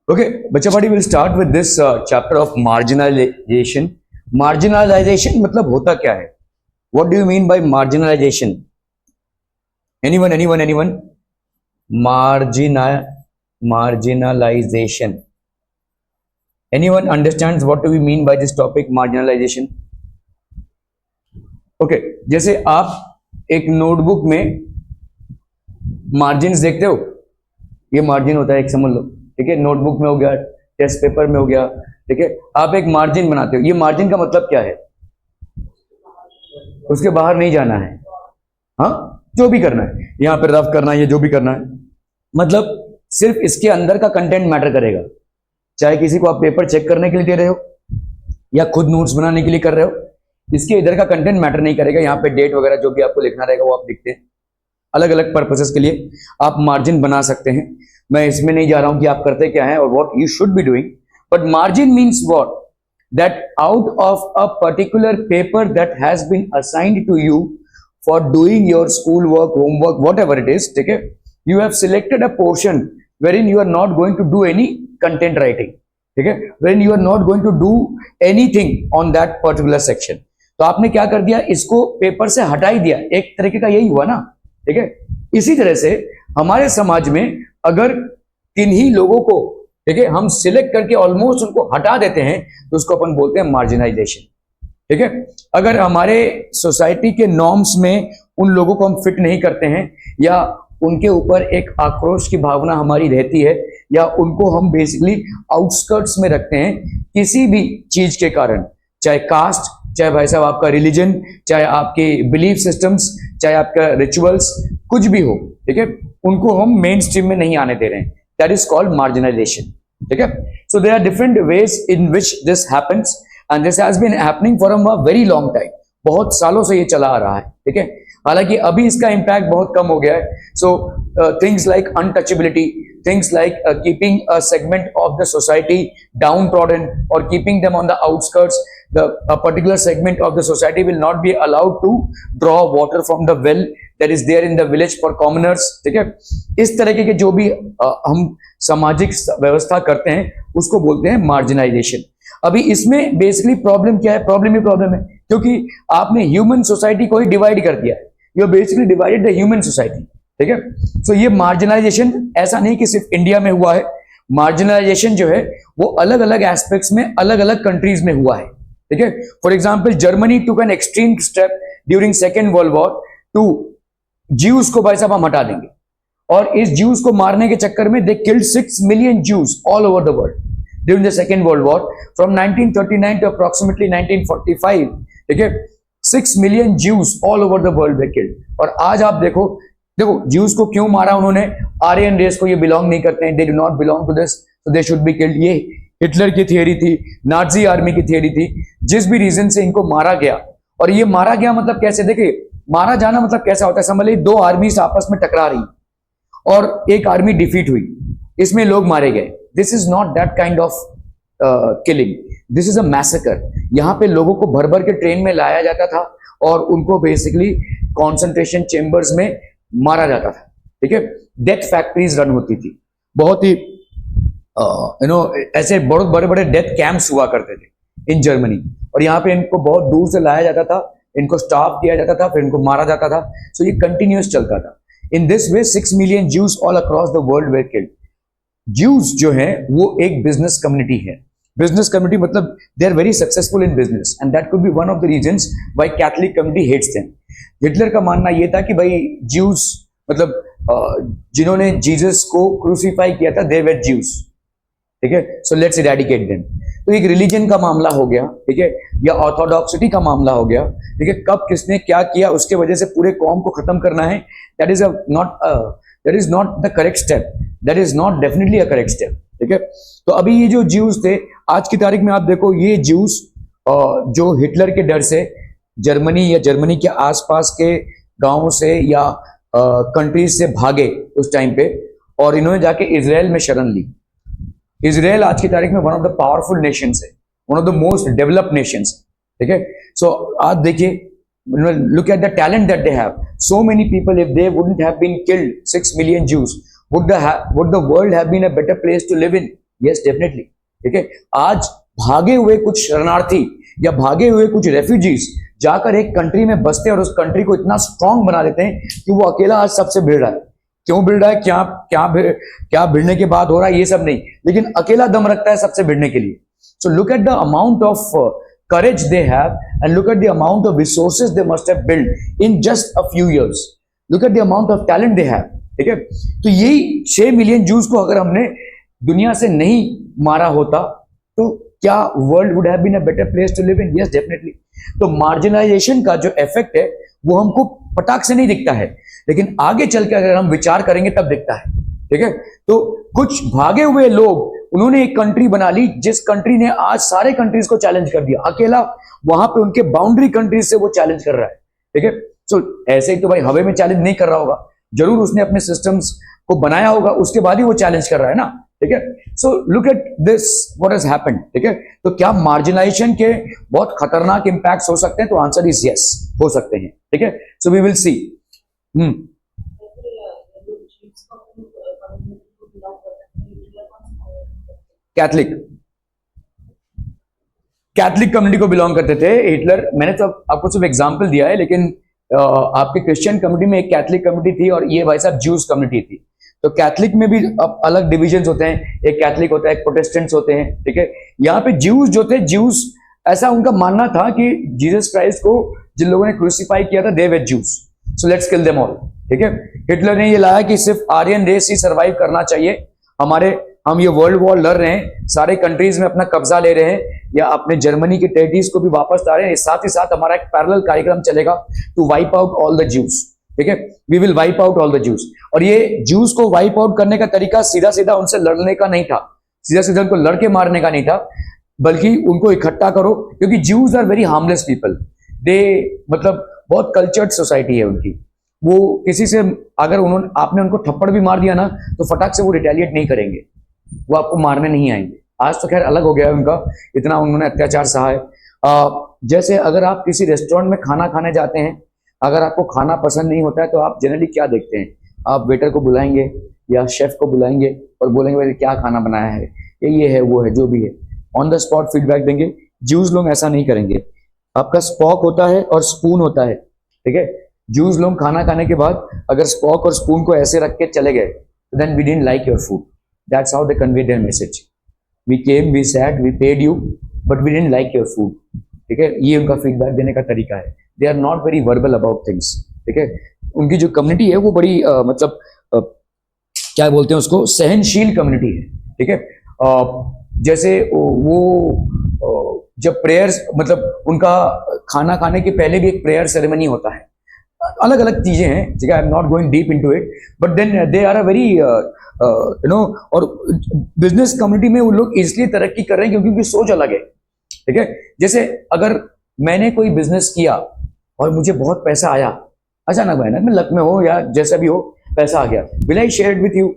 Okay, Bacha Bhatti will start with this chapter of marginalization. Marginalization मतलब होता क्या है? What do you mean by marginalization? Anyone? Marginalization. Anyone understands what do we mean by this topic marginalization? Okay, जैसे आप एक notebook में margins देखते हो, ये मार्जिन होता है एक, समझ लो, ठीक है। नोटबुक में हो गया, टेस्ट पेपर में हो गया, ठीक है। आप एक मार्जिन बनाते हो, ये मार्जिन का मतलब क्या है? उसके बाहर नहीं जाना है, हाँ, जो भी करना है, यहाँ पे रफ करना है, ये जो भी करना है, मतलब सिर्फ इसके अंदर का कंटेंट मैटर करेगा। चाहे किसी को आप पेपर चेक करने के लिए दे रहे हो या खुद नोट्स बनाने के लिए कर रहे हो, इसके इधर का कंटेंट मैटर नहीं करेगा। यहाँ पे डेट वगैरह जो भी आपको लिखना रहेगा वो आप लिखते हैं। अलग अलग पर्पसेस के लिए आप मार्जिन बना सकते हैं। मैं इसमें नहीं जा रहा हूं कि आप करते क्या हैं और what you should be doing, but margin means what, that out of a particular paper that has been assigned to you for doing your school work, homework, whatever it is, ठीक है, you have selected a portion wherein you are not going to do any content writing, ठीक है, wherein you are not going to do anything on that particular section. तो आपने क्या कर दिया, इसको पेपर से हटा ही दिया, एक तरीके का यही हुआ ना, ठीक है। इसी तरह से हमारे समाज में अगर किन्हीं लोगों को, ठीक है, हम सिलेक्ट करके ऑलमोस्ट उनको हटा देते हैं तो उसको अपन बोलते हैं मार्जिनाइजेशन, ठीक है। अगर हमारे सोसाइटी के नॉर्म्स में उन लोगों को हम फिट नहीं करते हैं या उनके ऊपर एक आक्रोश की भावना हमारी रहती है या उनको हम बेसिकली आउटस्कर्ट्स में रखते हैं किसी भी चीज के कारण, चाहे कास्ट, चाहे भाई साहब आपका रिलीजन, चाहे आपके बिलीफ सिस्टम्स, चाहे आपका रिचुअल्स, कुछ भी हो, ठीक है, उनको हम मेन स्ट्रीम में नहीं आने दे रहे हैं। दैट इज कॉल्ड मार्जिनाइजेशन, ठीक है। So there are different ways in which this happens and this has been happening for a very long time. बहुत सालों से ये चला आ रहा है, ठीक है। हालांकि अभी इसका इम्पैक्ट बहुत कम हो गया है। So things like untouchability, things like keeping a segment of the society downtrodden or keeping them on the outskirts, a particular segment of the society will not be allowed to draw water from the well that is there in the village for commoners, ठीक है। इस तरह के जो भी हम सामाजिक व्यवस्था करते हैं उसको बोलते हैं मार्जिनाइजेशन। अभी इसमें बेसिकली प्रॉब्लम क्या है? प्रॉब्लम ही प्रॉब्लम है, क्योंकि आपने ह्यूमन सोसाइटी को ही डिवाइड कर दिया है। You are basically divided the human society, ठीक है। सो ये मार्जिनाइजेशन ऐसा नहीं कि सिर्फ इंडिया में हुआ है, मार्जिनाइजेशन जो है वो अलग अलग एस्पेक्ट्स में अलग अलग कंट्रीज में हुआ है, ठीक है। For example Germany took an extreme step during Second World War to Jews को भाई साहब हम हटा देंगे, और इस ज्यूज को मारने के चक्कर में they killed 6 million Jews all over the world during the Second World War from 1939 to approximately 1945, ठीक है। 6 million Jews all over the world were killed. और आज आप देखो ज्यूज को क्यों मारा उन्होंने? आर्यन रेस को ये बिलोंग नहीं करते हैं, they do not belong to this, so they should be killed. ये हिटलर की थियरी थी, नाजी आर्मी की थियरी थी, जिस भी रीजन से इनको मारा गया। और ये मारा गया मतलब कैसे? देखिए, मारा जाना मतलब कैसा होता है, समझ लीजिए 2 आर्मीज आपस में टकरा रही और एक आर्मी डिफीट हुई, इसमें लोग मारे गए। This is not that kind of killing, this is a massacre. यहाँ पे लोगों को भर भर के ट्रेन में लाया जाता था और उनको बेसिकली कॉन्सेंट्रेशन चेम्बर्स में मारा जाता था, ठीक है। डेथ फैक्ट्रीज रन होती थी, बहुत ही ऐसे बहुत बड़े बड़े डेथ कैंप्स हुआ करते थे इन जर्मनी, और यहाँ पे इनको बहुत दूर से लाया जाता था, इनको स्टाफ दिया जाता था, फिर इनको मारा जाता था। सो ये कंटिन्यूस चलता था। In this way 6 million Jews all across the world were killed. Jews जो है वो एक बिजनेस कम्युनिटी है। बिजनेस कम्युनिटी मतलब they are very successful in business and that could be one of the reasons why Catholic community hates them. Hitler का मानना यह था कि भाई ज्यूज मतलब जिन्होंने जीसस को क्रूसीफाई किया था दे वर ज्यूज, ठीक है। So let's eradicate them. तो एक रिलीजन का मामला हो गया, ठीक है, या ऑर्थोडॉक्सिटी का मामला हो गया, ठीक है। कब किसने क्या किया उसके वजह से पूरे कौम को खत्म करना है, that is not the correct step, that is not definitely a correct step, ठीक है। तो अभी ये जो ज्यूज थे आज की तारीख में आप देखो, ये ज्यूज जो हिटलर के डर से जर्मनी या जर्मनी के आसपास के गांवों से या कंट्रीज से भागे उस टाइम पे, और इन्होंने जाके इजराइल में शरण ली। इजराइल आज की तारीख में one of the powerful nations है, one of the most developed nations, ठीक है। सो आज देखिए, look at the talent that they have, so many people, if they wouldn't have been killed 6 million Jews, would the world have been a better place to live in? Yes definitely. ठीक है, आज भागे हुए कुछ शरणार्थी या भागे हुए कुछ रेफ्यूजीज जाकर एक कंट्री में बसते हैं और उस कंट्री को इतना स्ट्रांग बना देते हैं कि वो अकेला आज सबसे भिड़ रहा है। क्यों भिड़ रहा है, क्या भिड़ने के बाद हो रहा है, ये सब नहीं, लेकिन अकेला दम रखता है सबसे भिड़ने के लिए। So look at the amount of courage they have and look at the amount of resources they must have built in just a few years. Look at the amount of talent they have. ठीक है, तो यही 6 million juice को अगर हमने दुनिया से नहीं मारा होता तो क्या world would have been a better place to live in? Yes definitely. तो मार्जिनलाइजेशन का जो इफेक्ट है वो हमको पटाख से नहीं दिखता है, लेकिन आगे चल के अगर हम विचार करेंगे तब दिखता है। ठीक है, तो कुछ भागे हुए लोग, उन्होंने एक कंट्री बना ली जिस कंट्री ने आज सारे कंट्रीज को चैलेंज कर दिया, अकेला वहां पे उनके बाउंड्री कंट्रीज से वो चैलेंज कर रहा है। ठीक है, सो ऐसे ही तो भाई हवा में चैलेंज नहीं कर रहा होगा, जरूर उसने अपने सिस्टम्स को बनाया होगा, उसके बाद ही वो चैलेंज कर रहा है ना। ठीक है, so look at this what has happened. ठीक है, तो क्या मार्जिनाइजेशन के बहुत खतरनाक इंपैक्ट्स हो सकते हैं? तो आंसर इज यस, हो सकते हैं। ठीक है, so we will see. Catholic community को बिलोंग करते थे हिटलर। मैंने तो आपको सिर्फ एग्जांपल दिया है, लेकिन आपके क्रिश्चियन कम्युनिटी में एक कैथलिक कम्युनिटी थी और ये भाई साहब ज्यूज कम्युनिटी थी। तो कैथलिक में भी अब अलग डिविजन्स होते हैं, एक कैथलिक होता है, एक प्रोटेस्टेंट्स होते हैं। ठीक है, यहाँ पे ज्यूज जो थे, ज्यूज ऐसा उनका मानना था कि जीसस क्राइस्ट को जिन लोगों ने क्रूसिफाई किया था, they were Jews, so let's kill them all. ठीक है, हिटलर ने ये लाया कि सिर्फ आर्यन रेस ही सर्वाइव करना चाहिए, हम ये वर्ल्ड वॉर लड़ रहे हैं, सारे कंट्रीज में अपना कब्जा ले रहे हैं या अपने जर्मनी के टेरिटरीज को भी वापस ला रहे हैं, साथ ही साथ हमारा एक पैरेलल कार्यक्रम चलेगा to wipe out all the Jews. ठीक है, we will wipe out all the Jews. और ये ज्यूज को वाइप आउट करने का तरीका सीधा सीधा उनसे लड़ने का नहीं था, सीधा सीधा उनको लड़के मारने का नहीं था, बल्कि उनको इकट्ठा करो, क्योंकि Jews are very harmless people. They मतलब बहुत कल्चर्ड सोसाइटी है उनकी। वो किसी से अगर आपने उनको थप्पड़ भी मार दिया ना तो फटाक से वो रिटेलिएट नहीं करेंगे, वो आपको मारने नहीं आएंगे। आज तो खैर अलग हो गया है उनका, इतना उन्होंने अत्याचार सहा है। जैसे अगर आप किसी रेस्टोरेंट में खाना खाने जाते हैं, अगर आपको खाना पसंद नहीं होता है तो आप जनरली क्या देखते हैं? आप वेटर को बुलाएंगे या शेफ को बुलाएंगे और बोलेंगे भाई क्या खाना बनाया है, ये है वो है जो भी है, ऑन द स्पॉट फीडबैक देंगे। ज्यूज लोग ऐसा नहीं करेंगे। आपका स्पॉक होता है और स्पून होता है। ठीक है, ज्यूज लोग खाना खाने के बाद अगर स्पॉक और स्पून को ऐसे रख के चले गए, then we didn't like your food. That's how they convey their message. We came, we sat, we paid you, but we didn't like your food. ठीक है, ये उनका फीडबैक देने का तरीका है। They are not very verbal about things. ठीक है, उनकी जो कम्युनिटी है वो बड़ी मतलब क्या बोलते हैं उसको, सहनशील कम्युनिटी है। ठीक है, जैसे वो जब प्रेयर्स, मतलब उनका खाना खाने के पहले भी एक प्रेयर सेरेमनी होता है, अलग अलग चीजें हैं, ठीक है, I am not going deep into it, but then they are a very और बिजनेस कम्युनिटी में वो लोग इसलिए तरक्की कर रहे हैं क्योंकि उनकी सोच अलग है। ठीक है, जैसे अगर मैंने कोई बिजनेस किया और मुझे बहुत पैसा आया, अचानक भाई मैं लक में हो या जैसा भी हो, पैसा आ गया, will I share it with you?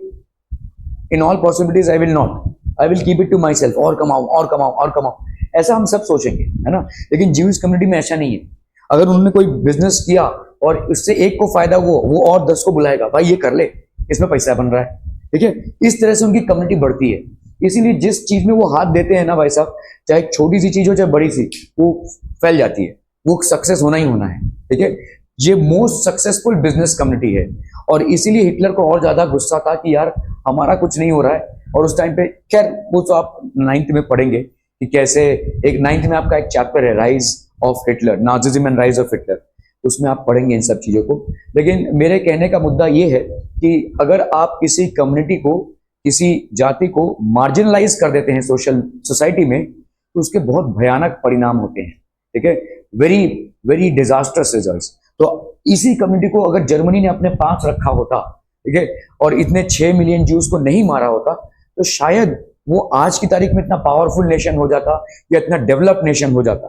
In all possibilities I will not, I will keep it to myself, और कमाओ और कमाओ और कमाओ, ऐसा हम सब सोचेंगे, है ना। लेकिन ज्यूज कम्युनिटी में ऐसा नहीं है। अगर उन्होंने कोई बिजनेस किया और उससे एक को फायदा हुआ, वो और 10 को बुलाएगा, भाई ये कर ले, इसमें पैसा बन रहा है। ठीक है, इस तरह से उनकी कम्युनिटी बढ़ती है। इसीलिए जिस चीज में वो हाथ देते हैं ना भाई साहब, चाहे छोटी सी चीज हो चाहे बड़ी सी, वो फैल जाती है, वो सक्सेस होना ही होना है। ठीक है, ये मोस्ट सक्सेसफुल बिजनेस कम्युनिटी है। और इसीलिए हिटलर को और ज्यादा गुस्सा था कि यार हमारा कुछ नहीं हो रहा है। और उस टाइम पे, खैर वो तो आप 9th में पढ़ेंगे कि कैसे, एक 9th में आपका एक चैप्टर है rise of Hitler, Nazism and rise of Hitler, उसमें आप पढ़ेंगे इन सब चीजों को। लेकिन मेरे कहने का मुद्दा ये है कि अगर आप किसी कम्युनिटी को, किसी जाति को मार्जिनलाइज कर देते हैं सोसाइटी में, तो उसके बहुत भयानक परिणाम होते हैं। ठीक है, वेरी वेरी डिजास्टर्स रिजल्ट्स। तो इसी कम्युनिटी को अगर जर्मनी ने अपने पास रखा होता, ठीक है, और इतने 6 मिलियन ज्यूज को नहीं मारा होता, तो शायद वो आज की तारीख में इतना पावरफुल नेशन हो जाता या इतना डेवलप नेशन हो जाता।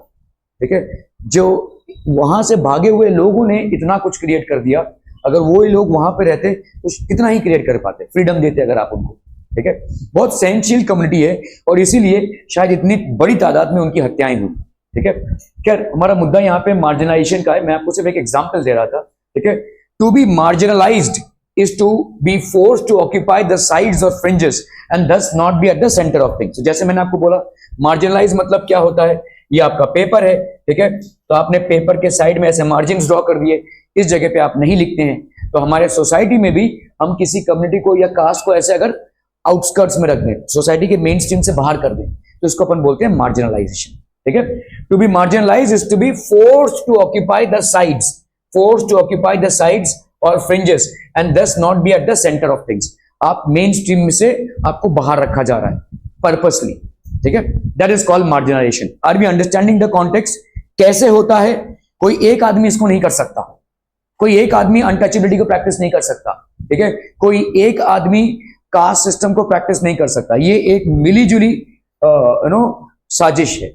ठीक है, जो वहां से भागे हुए लोगों ने इतना कुछ क्रिएट कर दिया, अगर वो ही लोग वहां पे रहते तो कितना ही क्रिएट कर पाते, फ्रीडम देते अगर आप उनको। ठीक है, बहुत सहनशील कम्युनिटी है और इसीलिए शायद इतनी बड़ी तादाद में उनकी हत्याएं हुई। ठीक है, खैर हमारा मुद्दा यहाँ पे मार्जिनलाइजेशन का है, मैं आपको सिर्फ एक एग्जांपल दे रहा था। ठीक है, to be marginalised is to be forced to occupy the sides or fringes and thus not be at the center of things. So, जैसे मैंने आपको बोला marginalize मतलब क्या होता है, ये आपका पेपर है, ठीक है, तो आपने पेपर के साइड में ऐसे मार्जिन ड्रॉ कर दिए, इस जगह पे आप नहीं लिखते हैं, तो हमारे सोसाइटी में भी हम किसी कम्युनिटी को या कास्ट को ऐसे अगर आउटस्कर्ट्स में रख दें, सोसाइटी के मेन स्ट्रीम से बाहर कर दें, तो इसको अपन बोलते हैं मार्जिनलाइजेशन, ठीक है। To be marginalise is to be forced to occupy the sides, forced to occupy the sides और fringes and thus not be at the centre of things. आप मेन स्ट्रीम में से आपको बाहर रखा जा रहा है पर्पसली, ठीक है, that is called marginalisation. Are we understanding the context? कैसे होता है? कोई एक आदमी इसको नहीं कर सकता, कोई एक आदमी अनटचेबिलिटी को प्रैक्टिस नहीं कर सकता, ठीक है, कोई एक आदमी कास्ट सिस्टम को प्रैक्टिस नहीं कर सकता। ये एक मिलीजुली साजिश है,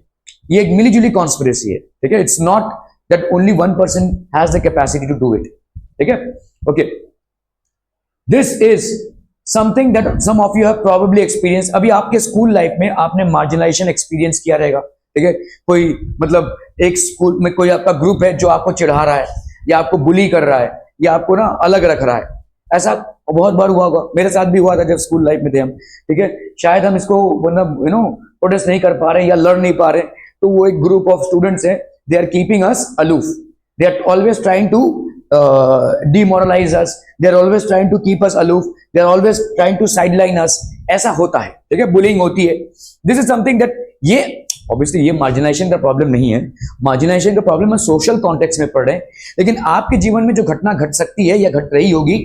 ये एक मिलीजुली कॉन्स्पिरेसी है, ठीक है। It's not that only one person has the capacity to do it, ठीक है, okay. This is something that some of you have probably experience. अभी आपके स्कूल लाइफ में आपने मार्जिनलाइजेशन एक्सपीरियंस किया रहेगा, ठीक है। कोई मतलब एक स्कूल में कोई आपका ग्रुप है जो आपको चिढ़ा रहा है या आपको बुली कर रहा है या आपको ना अलग रख रहा है, ऐसा बहुत बार हुआ होगा। मेरे साथ भी हुआ था जब स्कूल लाइफ में थे हम, ठीक है। शायद हम इसको मतलब प्रोटेस्ट नहीं कर पा रहे या लड़ नहीं पा रहे, तो वो एक ग्रुप ऑफ स्टूडेंट्स है, they are keeping us aloof, they are always trying to demoralize us, they are always trying to keep us aloof, they are always trying to sideline us, ऐसा होता है, ठीक है, बुलिंग होती है। This is something that ये obviously ये marginalisation का प्रॉब्लम नहीं है, मार्जिनाइजेशन का प्रॉब्लम है सोशल कॉन्टेक्स्ट में पड़ रहे हैं, लेकिन आपके जीवन में जो घटना घट सकती है या घट रही होगी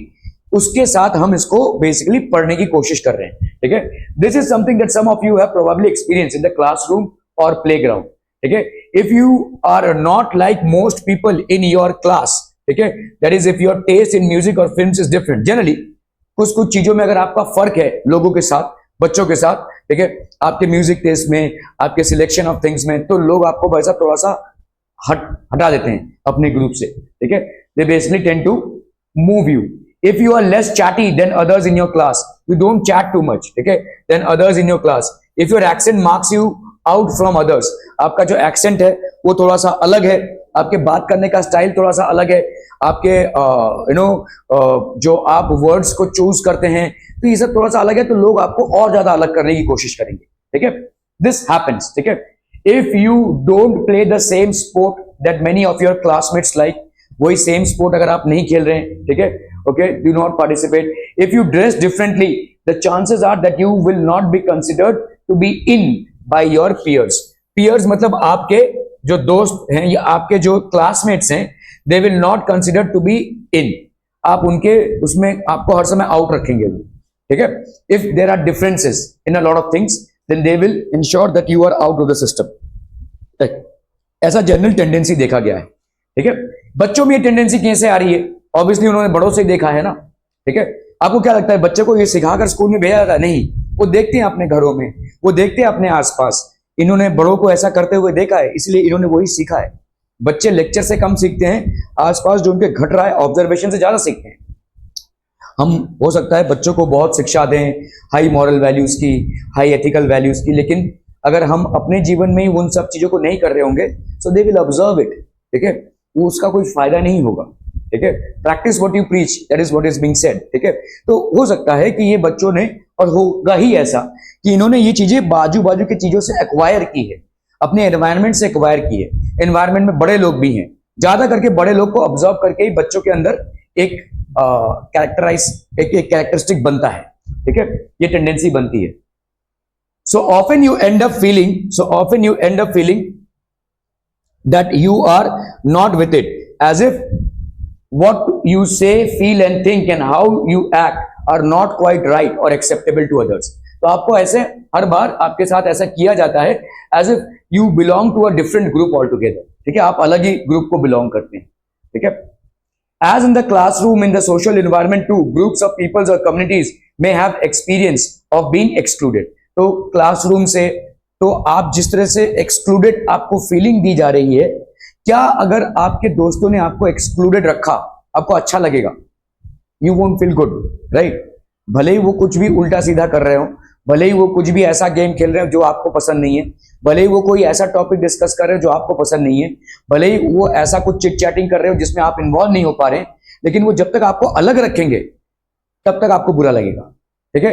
उसके साथ हम इसको बेसिकली पढ़ने की कोशिश कर रहे हैं, ठीक है। This is something that some of you have probably experience in the classroom और प्लेग्राउंड, ठीक है। If you are not like most people in your class, ठीक है, that is if your taste in music और films is different, generally कुछ चीजों में अगर आपका फर्क है लोगों के साथ, बच्चों के साथ, ठीक है, आपके म्यूजिक टेस्ट में, आपके सिलेक्शन ऑफ थिंग्स में, तो लोग आपको वैसा थोड़ा सा हटा देते हैं अपने ग्रुप से, ठीक है। They basically tend to move you. If you are less chatty than others in your class, you don't chat too much, okay, than others in your class. If your accent marks you out from others, आपका जो accent है वो थोड़ा सा अलग है, आपके बात करने का स्टाइल थोड़ा सा अलग है, आपके जो आप वर्ड्स को चूज करते हैं, तो ये सब थोड़ा सा अलग है, तो लोग आपको और ज्यादा अलग करने की कोशिश करेंगे, ठीक है। This happens, ठीक है। If you don't play the same sport that many of your classmates like, वही सेम स्पोर्ट अगर आप नहीं खेल रहे हैं, ठीक है, okay, do not participate. If you dress differently, the chances are that you will not be considered to be in by your peers. Peers मतलब आपके जो दोस्त हैं या आपके जो क्लासमेट्स हैं, they will not considered to be in. आप उनके उसमें आपको हर समय आउट रखेंगे वो, ठीक है। If there are differences in a lot of things, then they will ensure that you are out of the system. ऐसा जनरल टेंडेंसी देखा गया है, ठीक है। बच्चों में ये टेंडेंसी कैसे आ रही है? ऑब्वियसली उन्होंने बड़ों से देखा है ना, ठीक है। आपको क्या लगता है बच्चे को ये सिखाकर स्कूल में भेजा जाता है? नहीं, वो देखते हैं अपने घरों में, वो देखते हैं अपने आसपास, इन्होंने बड़ों को ऐसा करते हुए देखा है, इसलिए इन्होंने वही सीखा है। बच्चे लेक्चर से कम सीखते हैं, आसपास जो उनके घट रहा है ऑब्जर्वेशन से ज्यादा सीखते हैं। हम हो सकता है बच्चों को बहुत शिक्षा दें हाई मॉरल वैल्यूज की, हाई एथिकल वैल्यूज की, लेकिन अगर हम अपने जीवन में ही उन सब चीजों को नहीं कर रहे होंगे, सो दे विल ऑब्जर्व इट, ठीक है, वो उसका कोई फायदा नहीं होगा, ठीक है। Practice what you preach, that is what is being said, ठीक है। तो हो सकता है कि ये बच्चों ने, और होगा ही ऐसा कि इन्होंने ये चीजें बाजू बाजू की चीजों से एक्वायर की है, अपने एनवायरनमेंट से एक्वायर की है। एनवायरनमेंट में बड़े लोग भी हैं, ज्यादा करके बड़े लोग को ऑब्जर्व करके ही बच्चों के अंदर एक कैरेक्टरिस्टिक बनता है, ठीक है, ये टेंडेंसी बनती है। So often you and up feeling that you are not with it, as if what you say, feel and think and how you act are not quite right or acceptable to others. तो आपको ऐसे हर बार आपके साथ ऐसा किया जाता है as if you belong to a different group altogether, ठीक है, आप अलग ही ग्रुप को बिलोंग करते हैं, ठीक है। As in the classroom, in the social environment too, groups of peoples or communities may have experience of being excluded. तो क्लासरूम से तो आप जिस तरह से एक्सक्लूडेड आपको फीलिंग दी जा रही है, क्या अगर आपके दोस्तों ने आपको एक्सक्लूडेड रखा आपको अच्छा लगेगा? You won't feel good, right. भले ही वो कुछ भी उल्टा सीधा कर रहे हो, भले ही वो कुछ भी ऐसा गेम खेल रहे हो जो आपको पसंद नहीं है, भले ही वो कोई ऐसा टॉपिक डिस्कस कर रहे हो जो आपको पसंद नहीं है, भले ही वो ऐसा कुछ चिट चैटिंग कर रहे हो जिसमें आप इन्वॉल्व नहीं हो पा रहे, लेकिन वो जब तक आपको अलग रखेंगे तब तक आपको बुरा लगेगा, ठीक है।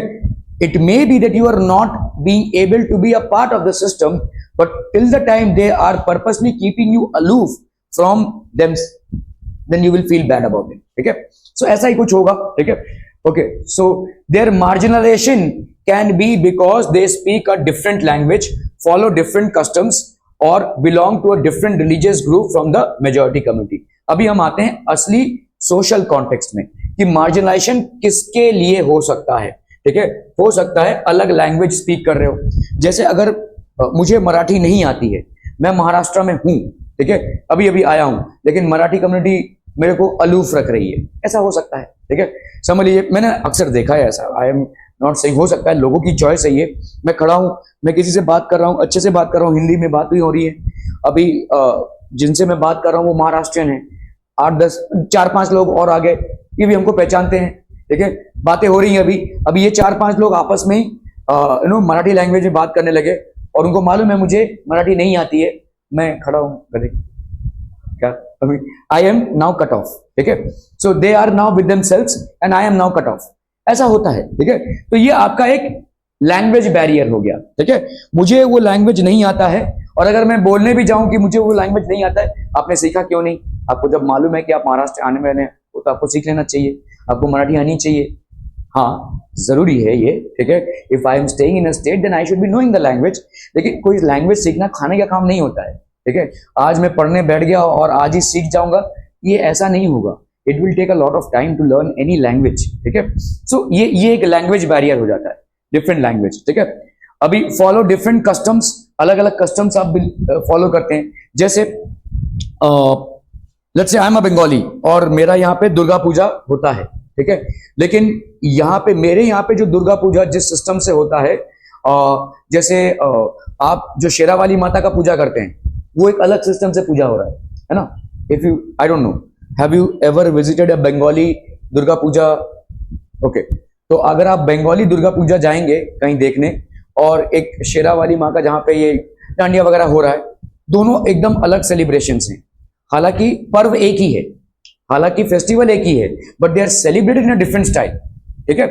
It may be that you are not being able to be a part of the system, but till the time they are purposely keeping you aloof from them, then you will feel bad about it, ठीक है। So ऐसा ही कुछ होगा, ठीक है। Okay, so their marginalisation can be because they speak a different language, follow different customs और belong to a different religious group from the majority community. अभी हम आते हैं असली सोशल कॉन्टेक्स्ट में कि मार्जिनलाइजेशन किसके लिए हो सकता है, ठीक है। हो सकता है अलग लैंग्वेज स्पीक कर रहे हो, जैसे अगर मुझे मराठी नहीं आती है, मैं महाराष्ट्र में हूं, ठीक है, अभी अभी आया हूं, लेकिन मराठी कम्युनिटी मेरे को अलूफ रख रही है, ऐसा हो सकता है, ठीक है। समझ लीजिए, मैंने अक्सर देखा है ऐसा, आई एम नॉट सही, हो सकता है, लोगों की चॉइस है ये। मैं खड़ा हूं, मैं किसी से बात कर रहा हूं, अच्छे से बात कर रहा हूं, हिंदी में बात भी हो रही है, अभी जिनसे मैं बात कर रहा हूं वो महाराष्ट्रियन है, 8-10 4-5 लोग और आ गए, ये भी हमको पहचानते हैं, ठीक है, बातें हो रही हैं। अभी ये 4-5 लोग आपस में ही मराठी लैंग्वेज में बात करने लगे और उनको मालूम है मुझे मराठी नहीं आती है, मैं खड़ा हूं गधे क्या, अभी I am now cut off, ठीक है। So they are now with themselves and I am now cut off, ऐसा होता है, ठीक है। तो ये आपका एक लैंग्वेज बैरियर हो गया, ठीक है। मुझे वो लैंग्वेज नहीं आता है, और अगर मैं बोलने भी जाऊं कि मुझे वो लैंग्वेज नहीं आता है, आपने सीखा क्यों नहीं? आपको जब मालूम है कि आप महाराष्ट्र आने वाले हैं तो आपको सीख लेना चाहिए, आपको मराठी आनी चाहिए। हाँ, जरूरी है ये, ठीक है। If I am staying in a state then I should be knowing the language, लेकिन कोई लैंग्वेज सीखना खाने का काम नहीं होता है, ठीक है। आज मैं पढ़ने बैठ गया और आज ही सीख जाऊंगा, ये ऐसा नहीं होगा। It will take a lot of time to learn any language, ठीक है। सो ये एक लैंग्वेज बैरियर हो जाता है, डिफरेंट लैंग्वेज, ठीक है। अभी फॉलो डिफरेंट कस्टम्स, अलग अलग कस्टम्स आप फॉलो करते हैं, जैसे let's say I am a Bengali और मेरा यहाँ पे दुर्गा पूजा होता है, ठीक है, लेकिन यहाँ पे मेरे यहाँ पे जो दुर्गा पूजा जिस सिस्टम से होता है, जैसे आप जो शेरावाली माता का पूजा करते हैं वो एक अलग सिस्टम से पूजा हो रहा है ना। If you, I don't know, have you ever visited a Bengali Durga Puja? Okay, तो अगर आप बंगाली दुर्गा पूजा जाएंगे कहीं देखने और एक शेरावाली माँ का जहाँ पे ये डांडिया वगैरह हो रहा है, दोनों एकदम अलग सेलिब्रेशंस हैं। हालांकि पर्व एक ही है, हालांकि फेस्टिवल एक ही है, but they are celebrated in a different style, ठीक है।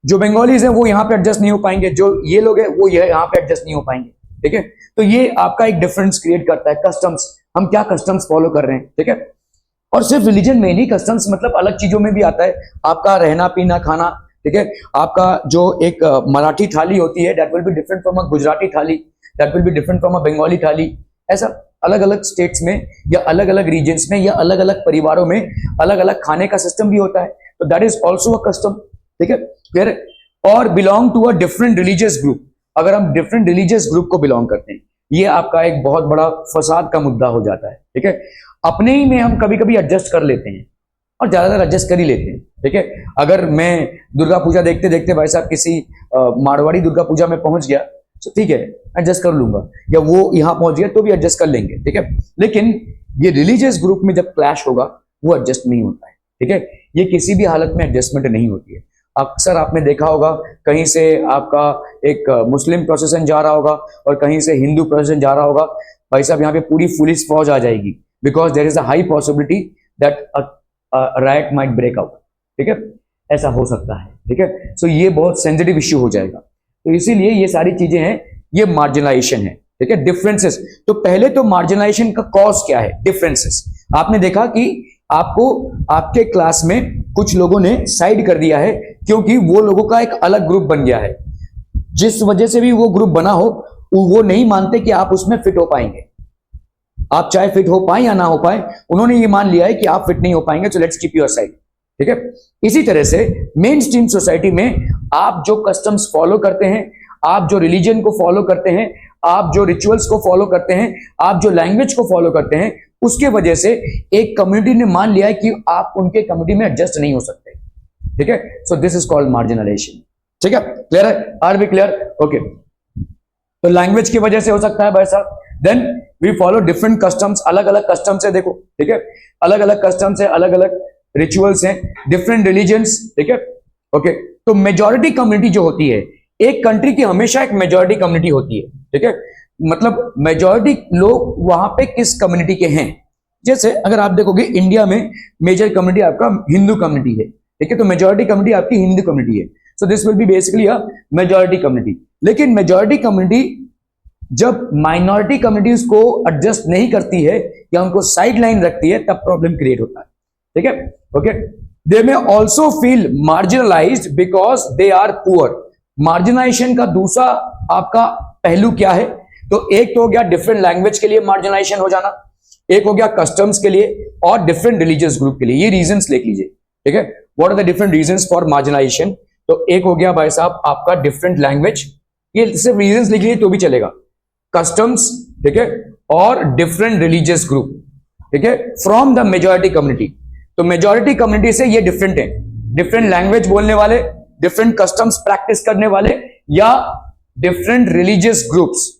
जो बंगालीज हैं वो यहाँ पे एडजस्ट नहीं हो पाएंगे, जो ये लोग हैं वो यहाँ पे एडजस्ट नहीं हो पाएंगे, ठीक है। तो ये आपका एक डिफरेंस क्रिएट करता है, कस्टम्स, हम क्या कस्टम्स फॉलो कर रहे हैं, ठीक है। और सिर्फ रिलीजन में नहीं, कस्टम्स मतलब अलग चीजों में भी आता है, आपका रहना पीना खाना, ठीक है। आपका जो एक मराठी थाली होती है, that will be different from a Gujarati thali, that will be different from a Bengali thali. ऐसा अलग अलग स्टेट्स में या अलग अलग रीजन्स में या अलग अलग परिवारों में अलग अलग खाने का सिस्टम भी होता है, तो that is also a custom, ठीक है। फिर और belong to a different religious group, अगर हम डिफरेंट रिलीजियस ग्रुप को बिलोंग करते हैं, ये आपका एक बहुत बड़ा फसाद का मुद्दा हो जाता है, ठीक है। अपने ही में हम कभी कभी एडजस्ट कर लेते हैं और ज्यादातर एडजस्ट कर ही लेते हैं, ठीक है। अगर मैं दुर्गा पूजा देखते देखते भाई साहब किसी मारवाड़ी दुर्गा पूजा में पहुंच गया, तो ठीक है एडजस्ट कर लूंगा, या वो यहां पहुंच गया तो भी एडजस्ट कर लेंगे, ठीक है। लेकिन ये रिलीजियस ग्रुप में जब क्लैश होगा वो एडजस्ट नहीं होता है, ठीक है। ये किसी भी हालत में एडजस्टमेंट नहीं होती है। अक्सर आपने देखा होगा कहीं से आपका एक मुस्लिम प्रोसेशन जा रहा होगा और कहीं से हिंदू प्रोसेशन जा रहा होगा, भाई साहब यहाँ पे पूरी पुलिस फौज आ जाएगी, because there is a high possibility that riot might break out, ठीक है, ऐसा हो सकता है, ठीक है। सो ये बहुत सेंसिटिव इश्यू हो जाएगा, तो इसीलिए ये सारी चीजें हैं, ये मार्जिनलाइजेशन है, ठीक है। डिफरेंसेस, तो पहले तो मार्जिनलाइजेशन का कॉज क्या है? डिफरेंसेस। आपने देखा कि आपको आपके क्लास में कुछ लोगों ने साइड कर दिया है क्योंकि वो लोगों का एक अलग ग्रुप बन गया है, जिस वजह से भी वो ग्रुप बना हो, वो नहीं मानते कि आप उसमें फिट हो पाएंगे। आप चाहे फिट हो पाए या ना हो पाए, उन्होंने ये मान लिया है कि आप फिट नहीं हो पाएंगे, तो लेट्स कीप योर साइड, ठीक है। इसी तरह से मेन स्ट्रीम सोसाइटी में आप जो कस्टम्स फॉलो करते हैं, आप जो रिलीजन को फॉलो करते हैं, आप जो रिचुअल्स को फॉलो करते हैं, आप जो लैंग्वेज को फॉलो करते हैं, उसके वजह से एक कम्युनिटी ने मान लिया है कि आप उनके कम्युनिटी में एडजस्ट नहीं हो सकते, ठीक है। So this is called marginalisation, ठीक है। क्लियर है? Are be clear? ओके, तो लैंग्वेज की वजह से हो सकता है भाई साहब। Then we follow different customs, अलग अलग कस्टम्स है, देखो, ठीक है, अलग अलग कस्टम्स है, अलग अलग रिचुअल्स हैं, डिफरेंट रिलीजन्स, ठीक है। ओके, तो मेजॉरिटी कम्युनिटी जो होती है, एक कंट्री की हमेशा एक मेजॉरिटी कम्युनिटी होती है, ठीक है। मतलब मेजॉरिटी लोग वहां पे किस कम्युनिटी के हैं, जैसे अगर आप देखोगे इंडिया में मेजर कम्युनिटी आपका हिंदू कम्युनिटी है, ठीक है। तो मेजॉरिटी कम्युनिटी आपकी हिंदू कम्युनिटी है, so this will be basically a majority community. लेकिन मेजॉरिटी कम्युनिटी जब माइनॉरिटी कम्युनिटीज को एडजस्ट नहीं करती है या उनको साइड लाइन रखती है, तब प्रॉब्लम क्रिएट होता है, ठीक है। Okay, they may also feel marginalised because they are poor. Marginalisation का दूसरा आपका पहलू क्या है? तो एक तो हो गया डिफरेंट लैंग्वेज के लिए मार्जिनाइजेशन हो जाना, एक हो गया कस्टम्स के लिए और डिफरेंट रिलीजियस ग्रुप के लिए। ये रीजंस लिख लीजिए, ठीक है। What are the different reasons for marginalisation? तो एक हो गया भाई साहब आपका डिफरेंट लैंग्वेज, ये सिर्फ रीजंस लिख लीजिए तो भी चलेगा। कस्टम्स, ठीक है, और डिफरेंट रिलीजियस ग्रुप, ठीक है, फ्रॉम द मेजॉरिटी कम्युनिटी। तो मेजॉरिटी कम्युनिटी से ये डिफरेंट है, डिफरेंट लैंग्वेज बोलने वाले, डिफरेंट कस्टम्स प्रैक्टिस करने वाले या डिफरेंट रिलीजियस ग्रुप्स।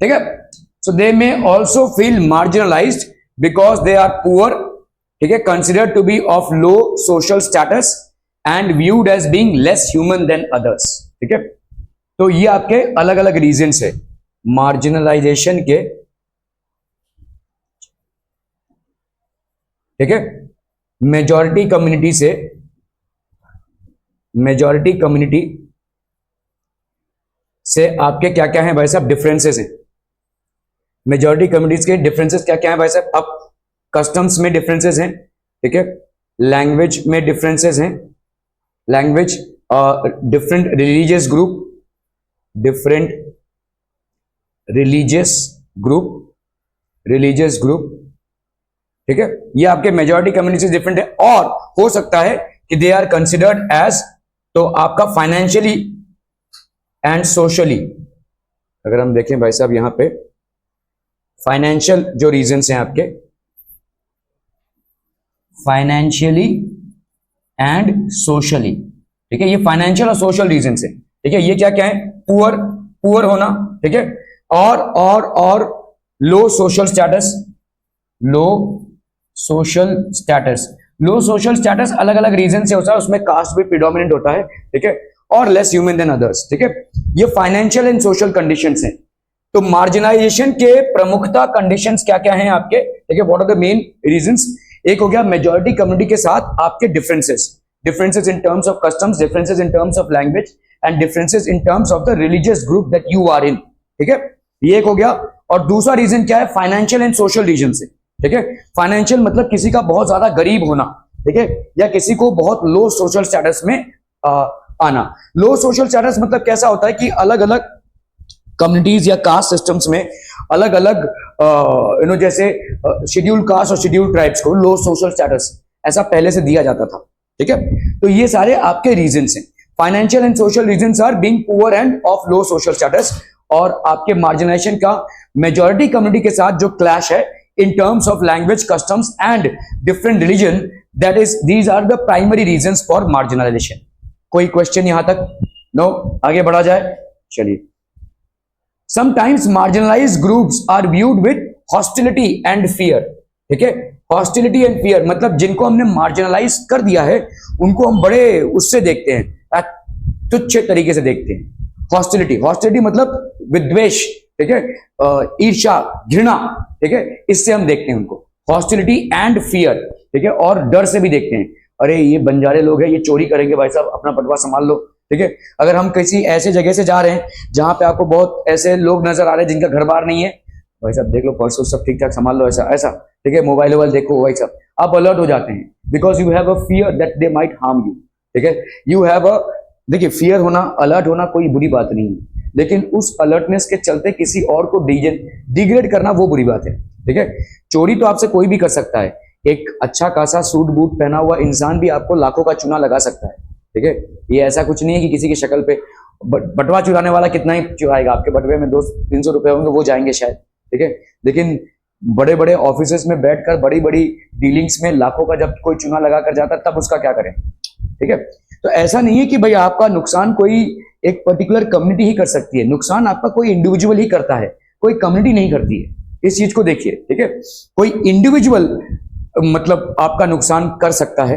ठीक है। So they may also feel marginalised because they are poor, ठीक है, considered to be of low social status and viewed as being less human than others, ठीक है। तो ये आपके अलग अलग रीजंस है मार्जिनलाइजेशन के, ठीक है। मेजॉरिटी कम्युनिटी से, मेजॉरिटी कम्युनिटी से आपके क्या क्या है भाई साहब? डिफरेंसेस हैं। मेजॉरिटी कम्युनिटीज के डिफरेंसेस क्या क्या है भाई साहब? अब कस्टम्स में डिफरेंसेस हैं, ठीक है, लैंग्वेज में डिफरेंसेस हैं, language, different religious group, different religious group, religious group, ठीक है। ये आपके मेजॉरिटी कम्युनिटी से डिफरेंट है। और हो सकता है कि दे आर कंसिडर्ड एज, तो आपका फाइनेंशियली एंड सोशली, अगर हम देखें भाई साहब यहां पे फाइनेंशियल जो रीजंस हैं आपके, फाइनेंशियली एंड सोशली, ठीक है, ये फाइनेंशियल और सोशल रीजंस है, ठीक है। ये क्या क्या है? पुअर, पुअर होना, ठीक है, और लो सोशल स्टेटस, लो सोशल स्टेटस, लो सोशल स्टेटस अलग अलग रीजन से होता है, उसमें कास्ट भी प्रिडोमिनेंट होता है, ठीक है, और लेस ह्यूमन देन अदर्स, ठीक है। ये फाइनेंशियल एंड सोशल कंडीशंस हैं। तो मार्जिनाइजेशन के प्रमुखता कंडीशंस क्या क्या हैं आपके, ठीक है, what are the main reasons? एक हो गया मेजॉरिटी कम्युनिटी के साथ आपके differences, differences in terms of customs, differences in terms of language and differences in terms of the religious group that you are in, ठीक है, ये एक हो गया। और दूसरा रीजन क्या है? फाइनेंशियल एंड सोशल रीजन से, ठीक है। फाइनेंशियल मतलब किसी का बहुत ज्यादा गरीब होना, ठीक है, या किसी को बहुत लो सोशल स्टेटस में आना। लो सोशल स्टेटस मतलब कैसा होता है कि अलग अलग कम्युनिटीज या कास्ट सिस्टम्स में अलग अलग जैसे शेड्यूल्ड कास्ट और शेड्यूल्ड ट्राइब्स को लो सोशल स्टेटस ऐसा पहले से दिया जाता था, ठीक है। तो ये सारे आपके रीजंस हैं। Financial and social reasons are being poor and of low social status. और आपके मार्जिनाइजेशन का मेजॉरिटी कम्युनिटी के साथ जो क्लैश है in terms of language, customs and different religion, that is, these are the primary reasons for marginalization. कोई question यहां तक? नो, आगे बढ़ा जाए, चलिए। Sometimes marginalized groups are viewed with hostility and fear, ठीक है। hostility and fear मतलब जिनको हमने marginalize कर दिया है उनको हम बड़े उससे देखते हैं, तुच्छ तरीके से देखते हैं। hostility, hostility मतलब विद्वेष, ठीक है, ईर्ष्या, घृणा, ठीक है, इससे हम देखते हैं उनको। हॉस्टिलिटी एंड फियर, ठीक है, और डर से भी देखते हैं, अरे ये बंजारे लोग हैं, ये चोरी करेंगे, भाई साहब अपना पटवा संभाल लो, ठीक है। अगर हम किसी ऐसे जगह से जा रहे हैं जहां पे आपको बहुत ऐसे लोग नजर आ रहे हैं जिनका घर बार नहीं है, भाई साहब देख लो पर्स सब ठीक ठाक संभाल लो, ऐसा ऐसा, ठीक है, मोबाइल वोबाइल देखो, भाई साहब आप अलर्ट हो जाते हैं because you have a fear that they might harm you, ठीक है। यू हैव अ, देखिए फियर होना, अलर्ट होना कोई बुरी बात नहीं है, लेकिन उस अलर्टनेस के चलते किसी और को डिग्रेड करना वो बुरी बात है, ठीक है। चोरी तो आपसे कोई भी कर सकता है, एक अच्छा खासा सूट बूट पहना हुआ इंसान भी आपको लाखों का चूना लगा सकता है। ठीक है, ये ऐसा कुछ नहीं है कि किसी की शक्ल पे बटवा चुराने वाला कितना ही चुराएगा, आपके बटवे में 200-300 रुपए होंगे, वो जाएंगे शायद। ठीक है, लेकिन बड़े बड़े ऑफिसेस में बैठकर बड़ी बड़ी डीलिंग्स में लाखों का जब कोई चूना लगा कर जाता है तब उसका क्या करें। ठीक है, तो ऐसा नहीं है कि भाई आपका नुकसान कोई एक पर्टिकुलर कम्युनिटी ही कर सकती है, नुकसान आपका कोई इंडिविजुअल ही करता है, कोई कम्युनिटी नहीं करती है। इस चीज को देखिए। ठीक है, कोई इंडिविजुअल मतलब आपका नुकसान कर सकता है,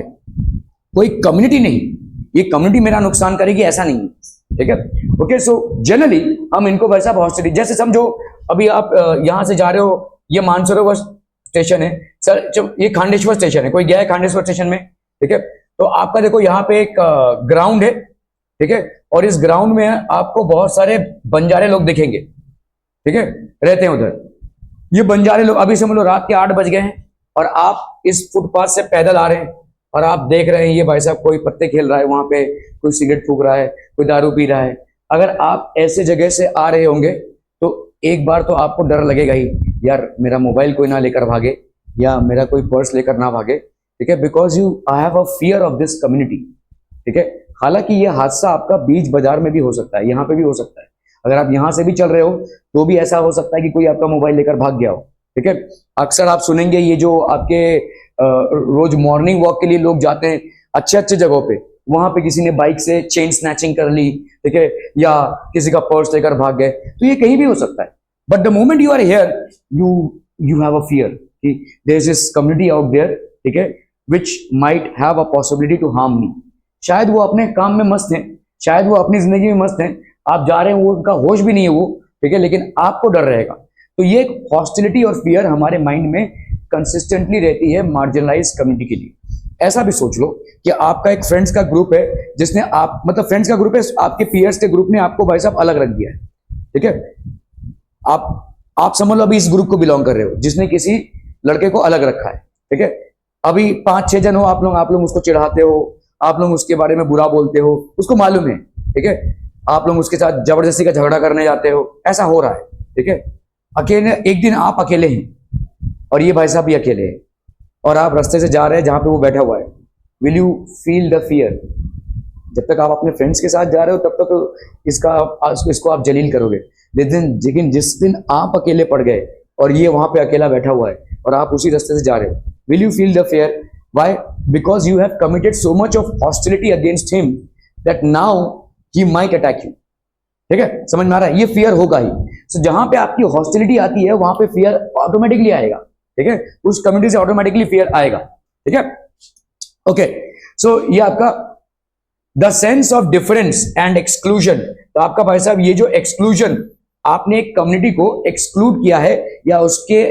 कोई कम्युनिटी नहीं। ये कम्युनिटी मेरा नुकसान करेगी ऐसा नहीं। ठीक है, ओके। सो जनरली हम इनको वैसा हॉस्टिलिटी, जैसे समझो अभी आप यहां से जा रहे हो, ये मानसरोवर स्टेशन है सर, जब ये खांडेश्वर स्टेशन है, कोई गया है खांडेश्वर स्टेशन में? ठीक है, तो आपका देखो यहाँ पे एक ग्राउंड है। ठीक है, और इस ग्राउंड में आपको बहुत सारे बंजारे लोग दिखेंगे। ठीक है, रहते हैं उधर। ये बंजारे लोग, अभी समझ लो रात के 8 बज गए हैं और आप इस फुटपाथ से पैदल आ रहे हैं और आप देख रहे हैं ये भाई साहब कोई पत्ते खेल रहा है वहां पे, कोई सिगरेट फूक रहा है, कोई दारू पी रहा है। अगर आप ऐसे जगह से आ रहे होंगे तो एक बार तो आपको डर लगेगा ही, यार मेरा मोबाइल कोई ना लेकर भागे या मेरा कोई पर्स लेकर ना भागे। ठीक है, because you I have a fear of this community. ठीक है, हालांकि ये हादसा आपका बीच बाजार में भी हो सकता है, यहाँ पे भी हो सकता है। अगर आप यहां से भी चल रहे हो तो भी ऐसा हो सकता है कि कोई आपका मोबाइल लेकर भाग गया हो। ठीक है, अक्सर आप सुनेंगे ये जो आपके रोज मॉर्निंग वॉक के लिए लोग जाते हैं अच्छे अच्छे जगहों पे, वहां पे किसी ने बाइक से चेन स्नैचिंग कर ली। ठीक है, या किसी का पर्स लेकर भाग गए, तो ये कहीं भी हो सकता है। But the moment you are here, you have a fear कि there is this community out there. ठीक है, which might have a possibility to harm me. शायद वो अपने काम में मस्त हैं, शायद वो अपनी जिंदगी में मस्त हैं, आप जा रहे हैं, वो उनका होश भी नहीं है वो। ठीक है, लेकिन आपको डर रहेगा। तो ये एक हॉस्टिलिटी और फियर हमारे माइंड में कंसिस्टेंटली रहती है मार्जिनलाइज कम्युनिटी के लिए। ऐसा भी सोच लो कि आपका एक फ्रेंड्स का ग्रुप है, जिसने आप मतलब फ्रेंड्स का ग्रुप है, आपके पीयर्स के ग्रुप ने आपको भाई साहब अलग रख दिया है। ठीक है, आप समझ लो अभी इस ग्रुप को बिलोंग कर रहे हो जिसने किसी लड़के को अलग रखा है। ठीक है, अभी 5-6 जन हो, आप लोग उसको चिढ़ाते हो, आप लोग उसके बारे में बुरा बोलते हो, उसको मालूम है। ठीक है, आप लोग उसके साथ जबरदस्ती का झगड़ा करने जाते हो, ऐसा हो रहा है। ठीक है, अकेले एक दिन आप अकेले हैं और ये भाई साहब भी अकेले हैं और आप रास्ते से जा रहे हैं जहां पे वो बैठा हुआ है। Will you feel the fear? जब तक आप अपने फ्रेंड्स के साथ जा रहे हो तब तक तो इसको आप जलील करोगे, लेकिन जिस दिन आप अकेले पड़ गए और ये वहां पे अकेला बैठा हुआ है और आप उसी रास्ते से जा रहे हो, will you feel the fear? Why? Because you have committed so much of hostility against him that now he might attack you. ठीक है, समझ में आ रहा है? ये फियर होगा ही। सो जहां पे आपकी हॉस्टिलिटी आती है वहां पे फियर ऑटोमेटिकली आएगा। ठीक है, उस कम्युनिटी से ऑटोमेटिकली फियर आएगा। ठीक है, ओके। सो ये आपका the sense of difference and exclusion. तो आपका भाई साहब ये जो एक्सक्लूजन, आपने एक कम्युनिटी को एक्सक्लूड किया है या उसके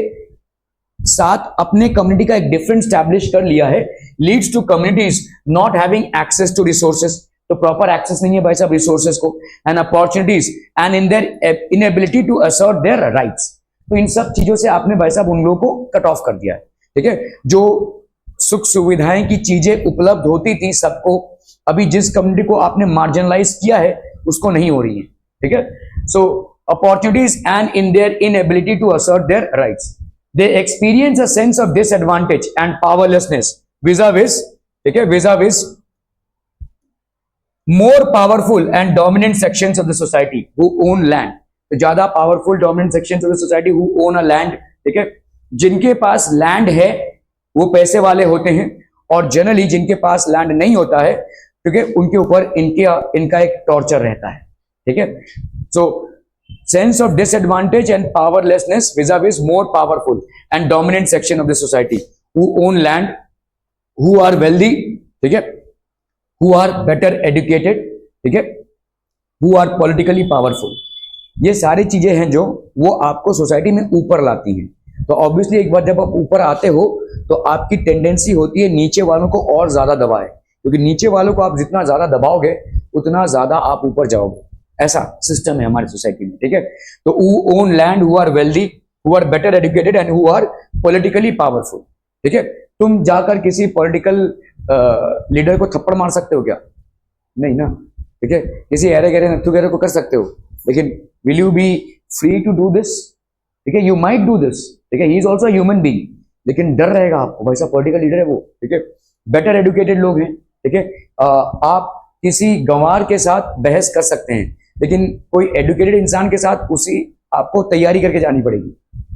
साथ अपने कम्युनिटी का एक डिफरेंस स्टैब्लिश कर लिया है, leads to communities not having access to resources. तो प्रॉपर एक्सेस नहीं है भाई साहब रिसोर्सेज को, and opportunities, and in their inability to assert their rights. तो इन सब चीजों से आपने भाई साहब उन लोगों को कट ऑफ कर दिया है। ठीक है, जो सुख सुविधाएं की चीजें उपलब्ध होती थी सबको, अभी जिस कम्युनिटी को आपने मार्जिनलाइज किया है उसको नहीं हो रही है। ठीक है, so opportunities and in their inability to assert their rights, they experience a sense of disadvantage and powerlessness vis-a-vis, ठीक है, vis-a-vis more powerful and dominant sections of the society who own land। तो ज्यादा powerful dominant sections of the society who own a land. ठीक है, जिनके पास land है वो पैसे वाले होते हैं, और जनरली जिनके पास लैंड नहीं होता है, ठीक है, उनके ऊपर इनका एक टॉर्चर रहता है। ठीक है, सो sense of disadvantage and powerlessness vis-a-vis more powerful and dominant section of the society who own land, who are wealthy, ठीक है, who are better educated, ठीक है, who are politically powerful। ये सारी चीजें हैं जो वो आपको सोसाइटी में ऊपर लाती हैं। तो ऑब्वियसली एक बार जब आप ऊपर आते हो तो आपकी टेंडेंसी होती है नीचे वालों को और ज्यादा दबाए, क्योंकि नीचे वालों को आप जितना ज्यादा दबाओगे उतना ज्यादा आप ऊपर जाओगे। ऐसा सिस्टम है हमारी सोसाइटी में। ठीक है, तो who own land, who are wealthy, who are better educated and who are politically powerful. ठीक है, तुम जाकर किसी पॉलिटिकल लीडर को थप्पड़ मार सकते हो क्या? नहीं ना। ठीक है, किसी ऐरे गहरे नत्थु गहरे को कर सकते हो, लेकिन will you be free to do this? ठीक है, यू माइट डू दिस। ठीक है, he is also human being. लेकिन डर रहेगा आपको, भाई साहब पॉलिटिकल लीडर है वो, ठीक है। बेटर एडुकेटेड लोग हैं, ठीक है। आप किसी गंवार के साथ बहस कर सकते हैं, लेकिन कोई एडुकेटेड इंसान के साथ उसी आपको तैयारी करके जानी पड़ेगी,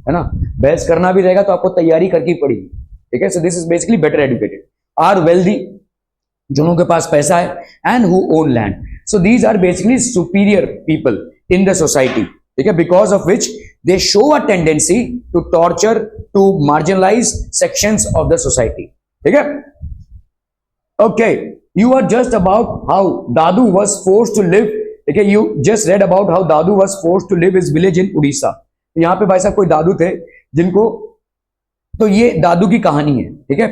है ना। बहस करना भी रहेगा तो आपको तैयारी करके पड़ेगी, ठीक है। So this is basically better educated, or wealthy, जिनों के पास पैसा है, and who own land. So these are basically superior people in the society, ठीक है, because of which they show a tendency to torture, to marginalise sections of the society, ठीक है। Okay, you are just about how Dadu was forced to live, ठीक है। you just read about how Dadu was forced to live his village in Odisha। यहाँ पे भाई साहब कोई दादू थे जिनको, तो ये दादू की कहानी है, ठीक है।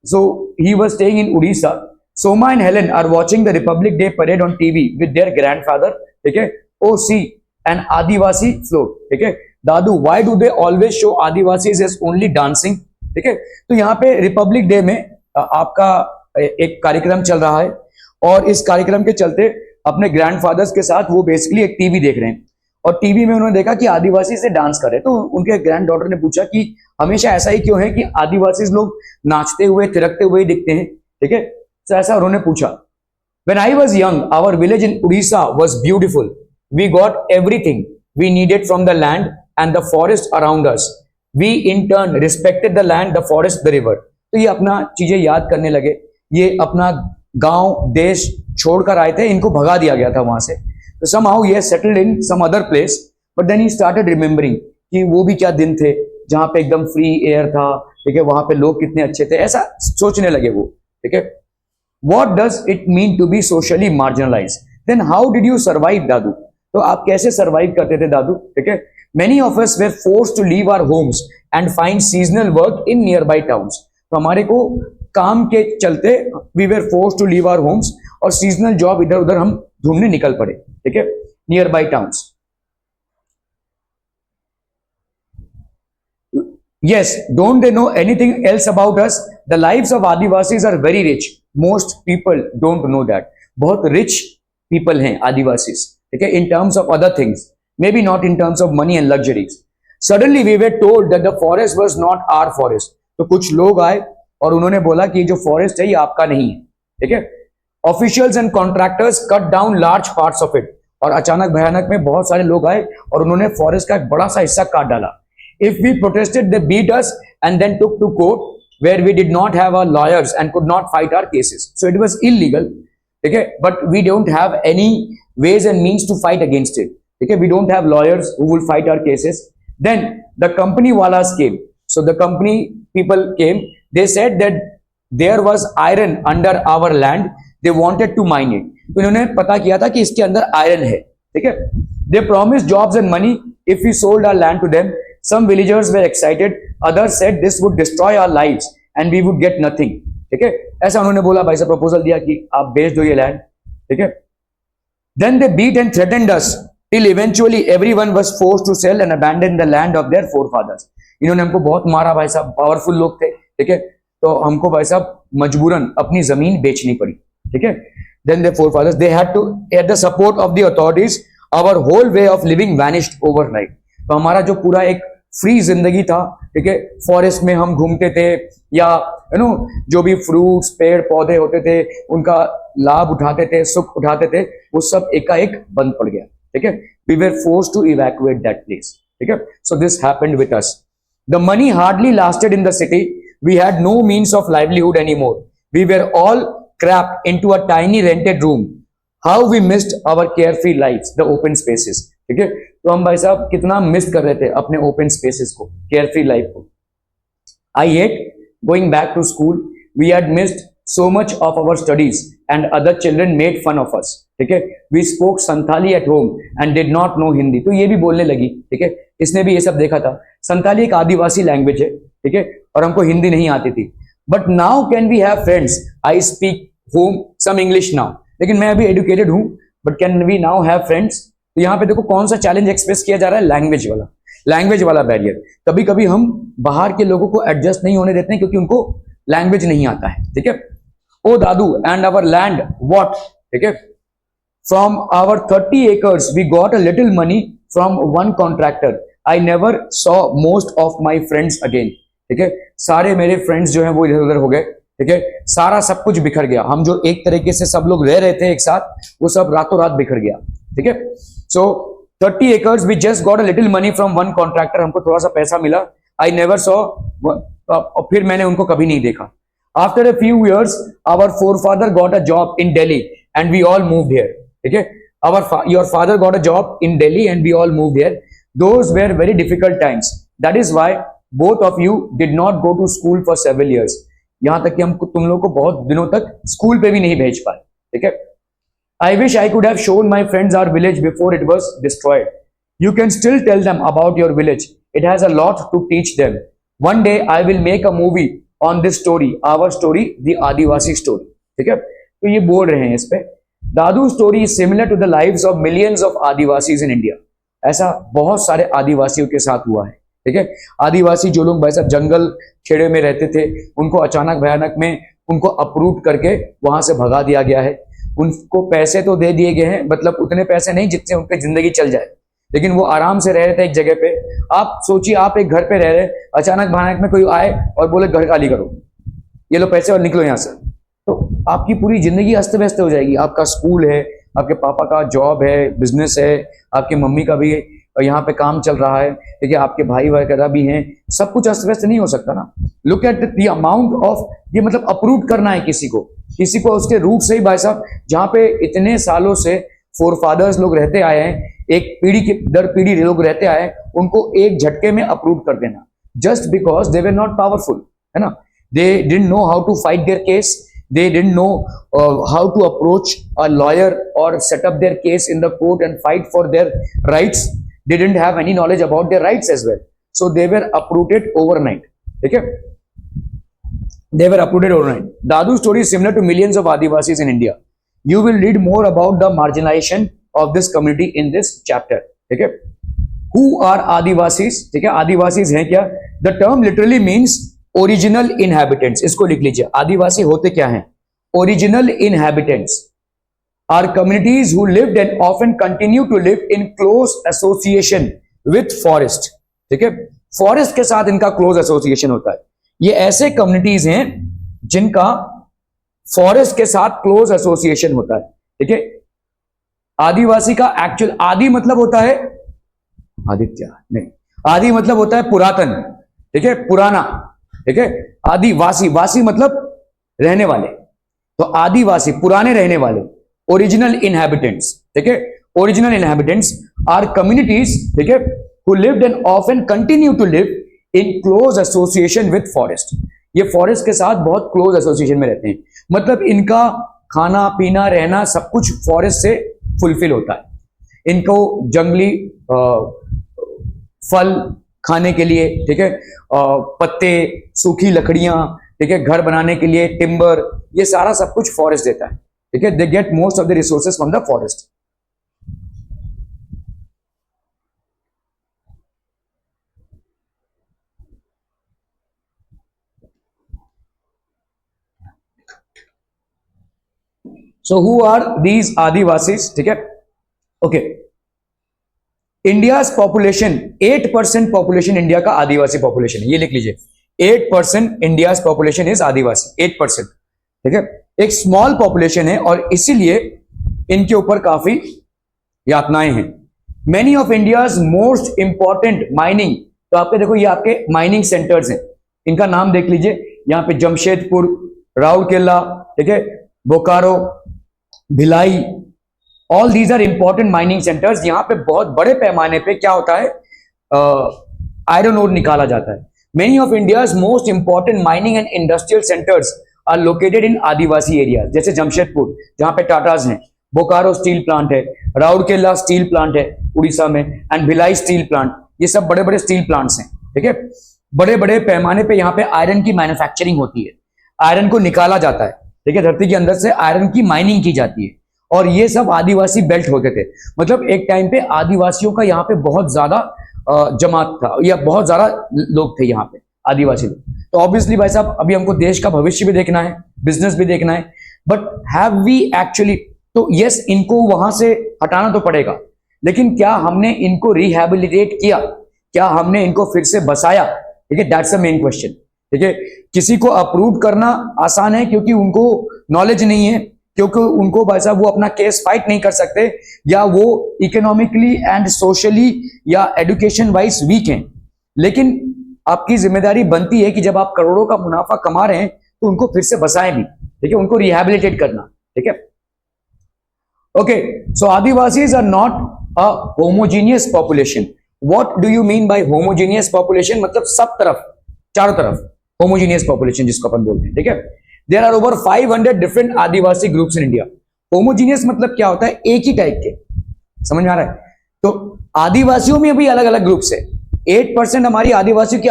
so he was staying in Odisha। Soma and Helen are watching the Republic Day parade on TV with their grandfather, ठीक है। oh see an Adivasi float, ठीक है। दादू, why do they always show Adivasis as only dancing, ठीक है। तो यहाँ पे Republic day में आपका एक कार्यक्रम चल रहा है, और इस कार्यक्रम के चलते अपने ग्रैंडफादर्स के साथ वो बेसिकली एक टीवी देख रहे हैं, और टीवी में उन्होंने देखा कि आदिवासी से डांस कर रहे हैं। तो उनके ग्रैंड डॉटर ने पूछा कि हमेशा ऐसा ही क्यों है कि आदिवासी लोग नाचते हुए थिरकते हुए दिखते हैं, ठीक है। तो ऐसा उन्होंने पूछा। When I was young, our village in Odisha was beautiful. We got everything we needed from the land and the forest around us. We in turn respected the land, the forest, the river. तो ये अपना चीजें याद करने लगे, ये अपना गांव देश छोड़कर आए थे, इनको भगा दिया गया था वहां से। तो somehow ये settled in some other place, but then he started remembering कि वो भी क्या दिन थे जहां पे एकदम फ्री एयर था, ठीक है, वहां पे लोग कितने अच्छे थे, ऐसा सोचने लगे वो, ठीक है। What does it mean to be socially marginalized? Then how did you survive, दादू? तो आप कैसे सर्वाइव करते थे दादू, ठीक है। Many of us were forced to leave our homes and find seasonal work in nearby towns। तो हमारे को काम के चलते we were force to leave our homes, और सीजनल जॉब इधर उधर हम ढूंढने निकल पड़े, ठीक है, nearby towns. Yes, don't they know anything else about us? The lives of Adivasis are very rich. Most people don't know that. बहुत rich people हैं Adivasis, ठीक है, in terms of other things, maybe not in terms of money and luxuries. Suddenly we were told that the forest was not our forest. तो कुछ लोग आए और उन्होंने बोला कि जो फॉरेस्ट है ये आपका नहीं है, ठीक है। Officials and contractors cut down large parts of it, और अचानक भयानक में बहुत सारे लोग आए और उन्होंने फॉरेस्ट का एक बड़ा सा हिस्सा काट डाला। If we protested they beat us and then took to court where we did not have our lawyers and could not fight our cases, so it was illegal, ठीक है, but we don't have any ways and means to fight against it, ठीक है। We don't have lawyers who will fight our cases. Then the company वालास came, so the company people came, they said that there was iron under our land, they wanted to mine it। तो इन्होंने पता किया था कि इसके अंदर iron है, ठीक है। they promised jobs and money if we sold our land to them। some villagers were excited, others said this would destroy our lives and we would get nothing, ठीक है। ऐसा उन्होंने बोला, भाई साहब प्रपोजल दिया कि आप बेच दो ये लैंड, ठीक है। then they beat and threatened us till eventually everyone was forced to sell and abandon the land of their forefathers। इन्होंने हमको बहुत मारा भाई साहब, पावरफुल लोग थे, ठीक है, तो हमको भाई साहब मजबूरन अपनी जमीन बेचनी पड़ी, ठीक है। Then the forefathers they had to at the support of the authorities, our whole way of living vanished overnight. तो हमारा जो पूरा एक फ्री जिंदगी था, ठीक है, फॉरेस्ट में हम घूमते थे, या यू नो जो भी फ्रूट्स पेड़ पौधे होते थे उनका लाभ उठाते थे, सुख उठाते थे, वो सब एकाएक बंद पड़ गया, ठीक है। We were forced to evacuate that place, ठीक है। So this happened with us. The money hardly lasted in the city. We had no means of livelihood anymore. We were all cramped into a tiny rented room. How we missed our carefree lives, the open spaces. ठीक है, तो हम भाई साहब कितना miss कर रहे थे अपने ओपन स्पेसेस को, केयरफ्री लाइफ को। I hate going back to school. We had missed so much of our studies and other children made fun of us, ठीक है। We spoke Santhali at home and did not know Hindi। तो ये भी बोलने लगी, ठीक है, इसने भी ये सब देखा था। संथाली एक आदिवासी लैंग्वेज है, ठीक है, और हमको हिंदी नहीं आती थी। But now can we have friends, I speak home some English now. लेकिन मैं अभी एजुकेटेड हूं, but can we now have friends. तो यहाँ पे देखो कौन सा चैलेंज एक्सप्रेस किया जा रहा है, लैंग्वेज वाला बैरियर। कभी कभी हम बाहर के लोगों को एडजस्ट नहीं होने देते हैं क्योंकि उनको लैंग्वेज नहीं आता है, ठीक है। Oh dadu and our land what, ठीक है, from our 30 acres we got a little money from one contractor. I never saw most of my friends again, ठीक है, सारे मेरे फ्रेंड्स जो हैं वो इधर उधर हो गए, ठीक है, सारा सब कुछ बिखर गया। हम जो एक तरीके से सब लोग रह रहे थे एक साथ, वो सब रातों रात बिखर गया, ठीक है। सो 30 acres we just got a little money from one contractor, हमको थोड़ा सा पैसा मिला। I never saw, और फिर मैंने उनको कभी नहीं देखा। After a few years, our forefather got a job in Delhi and we all moved here, ठीक है। Your father got a job in Delhi and we all moved here. Those were very difficult times. That is why both of you did not go to school for several years. यहां तक कि हम तुम लोग को बहुत दिनों तक स्कूल पे भी नहीं भेज पाए, ठीक है। I wish I could have shown my friends our village before it was destroyed. You can still tell them about your village. It has a lot to teach them. One day I will make a movie on this story, our story, the Adivasi story. ठीक है, तो ये बोल रहे हैं इस पे, Dadu story is similar to the lives of millions of Adivasis in India. ऐसा बहुत सारे आदिवासियों के साथ हुआ है, ठीक है। आदिवासी जो लोग भाई साहब जंगल खेड़े में रहते थे, उनको अचानक भयानक में उनको अप्रूव करके वहां से भगा दिया गया है। उनको पैसे तो दे दिए गए हैं, मतलब उतने पैसे नहीं जितने उनकी जिंदगी चल जाए, लेकिन वो आराम से रह रहे थे एक जगह पे। आप सोचिए, आप एक घर पे रह रहे, अचानक भयानक में कोई आए और बोले घर खाली करो, ये लो पैसे और निकलो यहाँ से, तो आपकी पूरी जिंदगी अस्त व्यस्त हो जाएगी। आपका स्कूल है, आपके पापा का जॉब है, बिजनेस है, आपके मम्मी का भी यहाँ पे काम चल रहा है, ठीक है, आपके भाई वगैरह भी हैं, सब कुछ अस्त व्यस्त नहीं हो सकता ना। Look at the amount of, ये मतलब अप्रूव करना है किसी को उसके रूट से ही भाई साहब, जहाँ पे इतने सालों से फोरफादर्स लोग रहते आए हैं, एक पीढ़ी के दर पीढ़ी लोग रहते आए हैं, उनको एक झटके में अप्रूव कर देना, just because they were not powerful, है ना। They didn't know how to fight their case, they didn't know how to approach a lawyer or set up their case in the court and fight for their rights. They didn't have any knowledge about their rights as well, so they were uprooted overnight. Okay, they were uprooted overnight. Dadu's story is similar to millions of Adivasis in India. You will read more about the marginalization of this community in this chapter. Okay, who are Adivasis? ठीक है, Adivasis हैं क्या? The term literally means original inhabitants. इसको लिख लीजिए, आदिवासी होते क्या हैं? Original inhabitants are communities who lived and often continue to live in close association with forest. ठीक है, फॉरेस्ट के साथ इनका क्लोज एसोसिएशन होता है। ये ऐसे कम्युनिटीज हैं जिनका फॉरेस्ट के साथ क्लोज एसोसिएशन होता है। ठीक है, आदिवासी का एक्चुअल आदि मतलब होता है आदित्य, नहीं, आदि मतलब होता है पुरातन, ठीक है, पुराना, ठीक है। आदिवासी, वासी मतलब रहने वाले, तो आदिवासी पुराने रहने वाले, ओरिजिनल इनहैबिटेंट्स, ठीक है। ओरिजिनल इनहैबिटेंट्स आर कम्युनिटीज, ठीक है, who lived and often continue to live in close association with forest. ये फॉरेस्ट के साथ बहुत क्लोज एसोसिएशन में रहते हैं, मतलब इनका खाना पीना रहना सब कुछ फॉरेस्ट से फुलफिल होता है। इनको जंगली फल खाने के लिए, ठीक है, पत्ते, सूखी लकड़ियां, ठीक है, घर बनाने के लिए टिम्बर, ये सारा सब कुछ फॉरेस्ट देता है। ठीक है, they get most of the resources from the forest. So who are these adivasis? ठीक है, okay. India population 8% population India का आदिवासी पॉपुलेशन है, ये लिख लीजिए, 8% इंडिया पॉपुलेशन इज आदिवासी, 8%। ठीक है, एक स्मॉल पॉपुलेशन है और इसीलिए इनके ऊपर काफी यातनाएं हैं। Many of India's most important mining, तो आपके देखो ये आपके माइनिंग सेंटर्स हैं, इनका नाम देख लीजिए, यहाँ पे जमशेदपुर, राउरकेला, ठीक है, Bokaro, Bhilai, all these are important mining centres. यहां पे बहुत बड़े पैमाने पे क्या होता है, आयरन ओर निकाला जाता है। Many of India's most important mining and industrial centres are located in adivasi area, जैसे जमशेदपुर जहां पे टाटाज हैं, बोकारो स्टील प्लांट है, राउरकेला स्टील प्लांट है उड़ीसा में, एंड भिलाई स्टील प्लांट, ये सब बड़े बड़े स्टील प्लांट्स हैं। ठीक है, बड़े बड़े पैमाने पे यहाँ पे आयरन की मैन्युफैक्चरिंग होती है, आयरन को निकाला जाता है, ठीक है, धरती के अंदर से आयरन की माइनिंग की जाती है, और ये सब आदिवासी बेल्ट होते थे। मतलब एक टाइम पे आदिवासियों का यहाँ पे बहुत ज्यादा जमात था, या बहुत ज्यादा लोग थे यहाँ पे आदिवासी लोग। तो ऑब्वियसली भाई साहब अभी हमको देश का भविष्य भी देखना है, बिजनेस भी देखना है, बट हैव वी एक्चुअली, तो यस इनको वहां से हटाना तो पड़ेगा, लेकिन क्या हमने इनको रिहैबिलिटेट किया, क्या हमने इनको फिर से बसाया? ठीक है, दैट्स द मेन क्वेश्चन। ठीक है, किसी को अप्रूव करना आसान है क्योंकि उनको नॉलेज नहीं है, क्योंकि उनको भाई साहब वो अपना केस फाइट नहीं कर सकते, या वो इकोनॉमिकली एंड सोशली या एजुकेशन वाइज वीक हैं। लेकिन आपकी जिम्मेदारी बनती है कि जब आप करोड़ों का मुनाफा कमा रहे हैं तो उनको फिर से बसाएं भी। ठीक है, उनको रिहैबिलिटेट करना। ठीक है, okay. So adivasis are not a homogeneous population. What do you mean by homogeneous population? मतलब सब तरफ, चारों तरफ होमोजीनियस पॉपुलेशन जिसको अपन बोलते हैं। ठीक है, there are over 500 different adivasi groups in India. Homogeneous मतलब क्या होता है? एक ही टाइप के। समझ में आ रहा है? तो आदिवासियों में भी अलग अलग ग्रुप्स है। 8% हमारी आदिवासियों की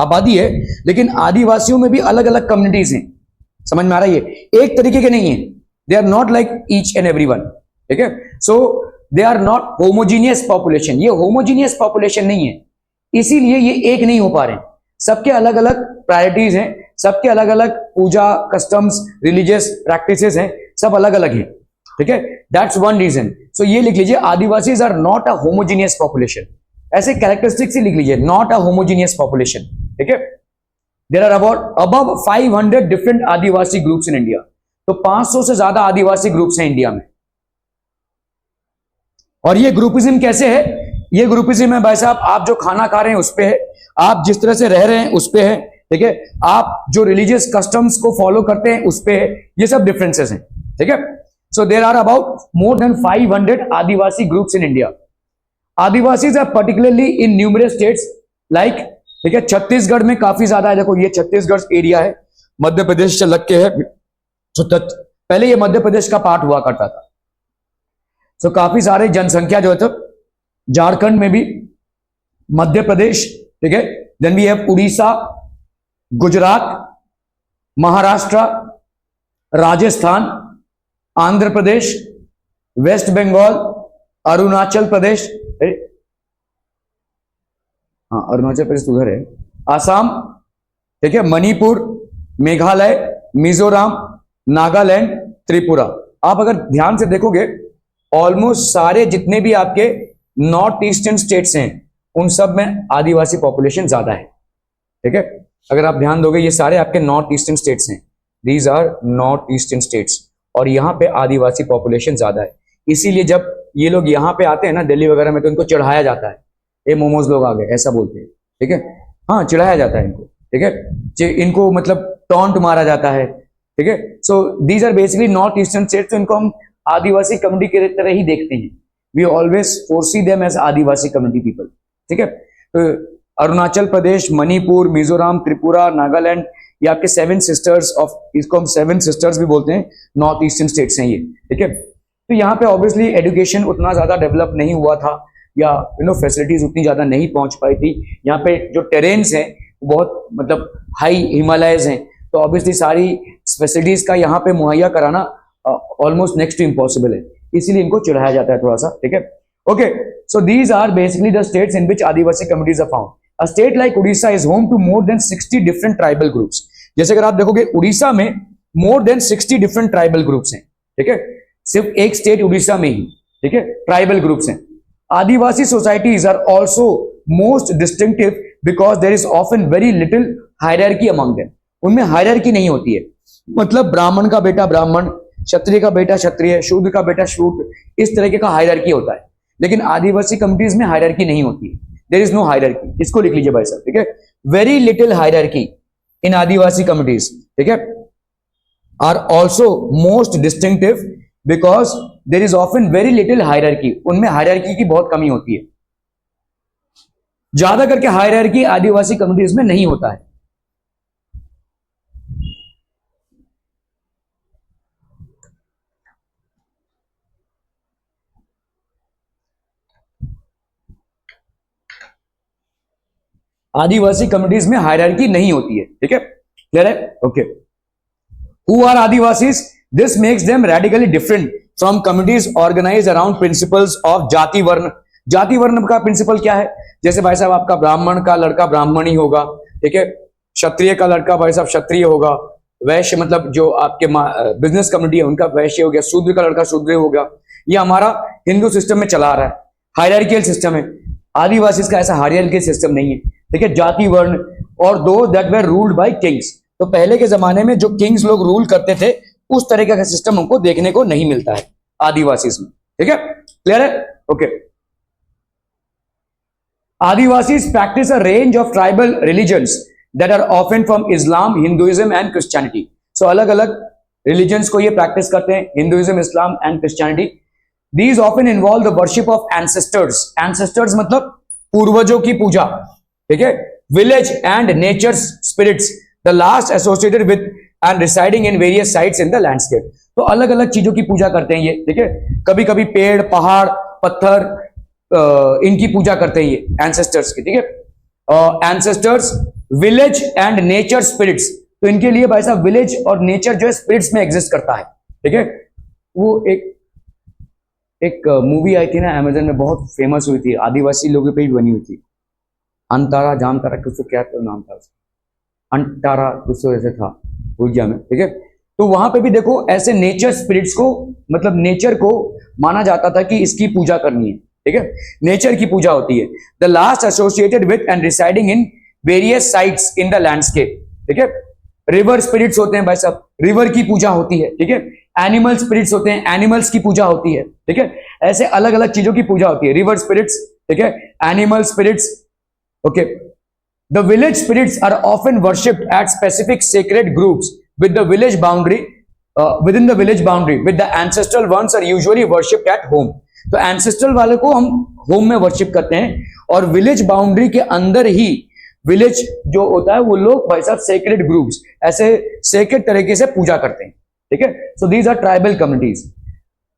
आबादी है, लेकिन आदिवासियों में भी अलग अलग कम्युनिटीज हैं। समझ में आ रहा है? ये एक तरीके के नहीं है। They are not like each and every one. ठीक है, so they are not homogeneous population. ये होमोजीनियस पॉपुलेशन नहीं है, इसीलिए ये एक नहीं हो पा रहे हैं। सबके अलग अलग प्रायोरिटीज हैं, सबके अलग अलग पूजा कस्टम्स रिलीजियस प्रैक्टिसेस हैं, सब अलग अलग हैं। ठीक है, दैट्स वन रीजन। सो ये लिख लीजिए, adivasis are not a homogeneous population. ऐसे कैरेक्टरिस्टिक्स ही लिख लीजिए, नॉट अ होमोजीनियस पॉपुलेशन। ठीक है, there are about above 500 different adivasi groups in India. तो 500 से ज्यादा आदिवासी ग्रुप्स हैं इंडिया में। और ये ग्रुपिज्म कैसे है? ये ग्रुपिज्म है भाई साहब, आप जो खाना खा रहे हैं उस पे है, आप जिस तरह से रह रहे हैं उस पे है। ठीक है, आप जो रिलीजियस कस्टम्स को फॉलो करते हैं उस पे है। ये सब डिफरेंसेस हैं। ठीक है, so there are about more than 500 adivasi groups in India. Adivasis are particularly in numerous states like, ठीक है, छत्तीसगढ़ में काफी ज्यादा है। देखो ये छत्तीसगढ़ एरिया है, मध्य प्रदेश से लग के है। तो पहले ये मध्य प्रदेश का पार्ट हुआ करता था। सो काफी सारे जनसंख्या जो है तो झारखंड में भी, मध्य प्रदेश, ठीक है, then we have Orissa, Gujarat, Maharashtra, Rajasthan, Andhra Pradesh, west Bengal, Arunachal Pradesh, हाँ अरुणाचल प्रदेश उधर है, आसाम, ठीक है, मणिपुर, मेघालय, मिजोरम, नागालैंड, त्रिपुरा। आप अगर ध्यान से देखोगे ऑलमोस्ट सारे जितने भी आपके नॉर्थ ईस्टर्न स्टेट्स हैं उन सब में आदिवासी पॉपुलेशन ज्यादा है। ठीक है, अगर आप ध्यान दोगे ये सारे आपके नॉर्थ ईस्टर्न स्टेट्स हैं, these are north eastern states, और यहाँ पे आदिवासी पॉपुलेशन ज्यादा है। इसीलिए जब ये लोग यहाँ पे आते हैं ना दिल्ली वगैरह में, तो इनको चढ़ाया जाता है, ये मोमोज लोग आ गए ऐसा बोलते हैं। ठीक है, हाँ चढ़ाया जाता है इनको। ठीक है, इनको मतलब टॉन्ट मारा जाता है। ठीक है, so these are basically north eastern states, तो इनको हम आदिवासी कम्युनिटी के तरह ही देखते हैं। We always foresee them as adivasi community people. ठीक है, तो अरुणाचल प्रदेश, मणिपुर, मिजोरम, त्रिपुरा, नागालैंड, ये आपके 7 सिस्टर्स ऑफ, इसको हम 7 सिस्टर्स भी बोलते हैं, नॉर्थ ईस्टर्न स्टेट्स हैं ये। ठीक है, तो यहाँ पे ऑब्वियसली एजुकेशन उतना ज्यादा डेवलप नहीं हुआ था, या फैसिलिटीज उतनी ज्यादा नहीं पहुंच पाई थी। यहाँ पे जो टेरेन्स हैं बहुत मतलब हाई हिमालयज हैं, तो ऑब्वियसली सारी फैसिलिटीज का यहाँ पे मुहैया कराना ऑलमोस्ट नेक्स्ट टू इम्पॉसिबल है, इसीलिए इनको चढ़ाया जाता है थोड़ा सा। ठीक है, okay, so these are basically the states in which adivasi communities are found. A state like Orissa is home to more than 60 different tribal groups. जैसे अगर आप देखोगे उड़ीसा में more than 60 different tribal groups हैं। ठीक है, सिर्फ एक स्टेट उड़ीसा में ही, ठीक है, ट्राइबल ग्रुप्स हैं। Adivasi societies are also most distinctive because there is often very little hierarchy among them. उनमें हायरार्की नहीं होती है, मतलब ब्राह्मण का बेटा ब्राह्मण, क्षत्रिय का बेटा क्षत्रिय, शूद्र का बेटा शूद्र, इस तरीके का हायरार्की होता है। लेकिन आदिवासी कम्युनिटीज में हायरार्की नहीं होती है, देयर इज नो हायरार्की। इसको लिख लीजिए भाई साहब। ठीक है, very little hierarchy in Adivasi communities, ठीक है, are also most distinctive because there is often very little hierarchy. उनमें हायरार्की की बहुत कमी होती है, ज्यादा करके हायरार्की आदिवासी कम्युनिटीज में नहीं होता है। आदिवासी कम्युनिटीज में हायरार्की नहीं होती है। ठीक है, क्लियर है? Okay, who are Adivasis? This makes them radically different from communities organise around principles of jati varna. जाति वर्ण का प्रिंसिपल क्या है? जैसे भाई साहब आपका ब्राह्मण का लड़का ब्राह्मण ही होगा, ठीक है, क्षत्रिय का लड़का भाई साहब क्षत्रिय होगा, वैश्य मतलब जो आपके बिजनेस कम्युनिटी है उनका वैश्य हो गया, शूद्र का लड़का शूद्र होगा। ये हमारा हिंदू सिस्टम में चला आ रहा है, हायरार्कियल सिस्टम है। आदिवासी का ऐसा हायरार्कियल सिस्टम नहीं है। ठीक है, जाति वर्ण और दो that were ruled by Kings. तो पहले के जमाने में जो किंग्स लोग रूल करते थे उस तरीके का सिस्टम हमको देखने को नहीं मिलता है आदिवासी में। ठीक है, क्लियर है? Okay. Adivasis practice a range of tribal religions that are often from Islam, Hinduism and Christianity. So अलग अलग religions को ये practice करते हैं, Hinduism, Islam and Christianity. These often involve the worship of ancestors. Ancestors मतलब पूर्वजों की पूजा, ठीक है? Village and nature spirits, the last associated with and residing in various sites in the landscape. तो अलग अलग चीजों की पूजा करते हैं ये, ठीक है? कभी कभी पेड़, पहाड़, पत्थर, इनकी पूजा करते हैं ये एंसेस्टर्स की, ठीक है? Ancestors, village and nature spirits, तो इनके लिए भाई साहब विलेज और नेचर जो है स्पिरिट्स में एग्जिस्ट करता है, ठीक है? वो एक मूवी आई थी ना अमेजन में, बहुत फेमस हुई थी, आदिवासी लोगों पे ही बनी हुई थी, अंतारा जामतारा कुछ तो क्या तो नाम था उसका, अंटारा कुछ तो ऐसे था, भूल गया मैं, ठीक है? तो वहां पे भी देखो ऐसे नेचर स्पिरिट्स को, मतलब नेचर को माना जाता था कि इसकी पूजा करनी है, ठीक है? नेचर की पूजा होती है। The last associated with and residing in various sites in the landscape, ठीक है? रिवर स्पिरिट्स होते हैं भाई साहब, रिवर की पूजा होती है, ठीक है? एनिमल स्पिरिट्स होते हैं, एनिमल्स की पूजा होती है, ठीक है? ऐसे अलग अलग चीजों की पूजा होती है, रिवर स्पिरिट्स, ठीक है? Animal spirits, okay? The village spirits are often worshipped at specific sacred groups with the village boundary, within the village boundary, with the ancestral ones are usually worshipped at home. तो ancestral वाले को हम home में worship करते हैं और village boundary के अंदर ही विलेज जो होता है वो लोग भाई साहब सेक्रेड ग्रुप्स, ऐसे सेक्रेड तरीके से पूजा करते हैं, ठीक है? So these are tribal communities.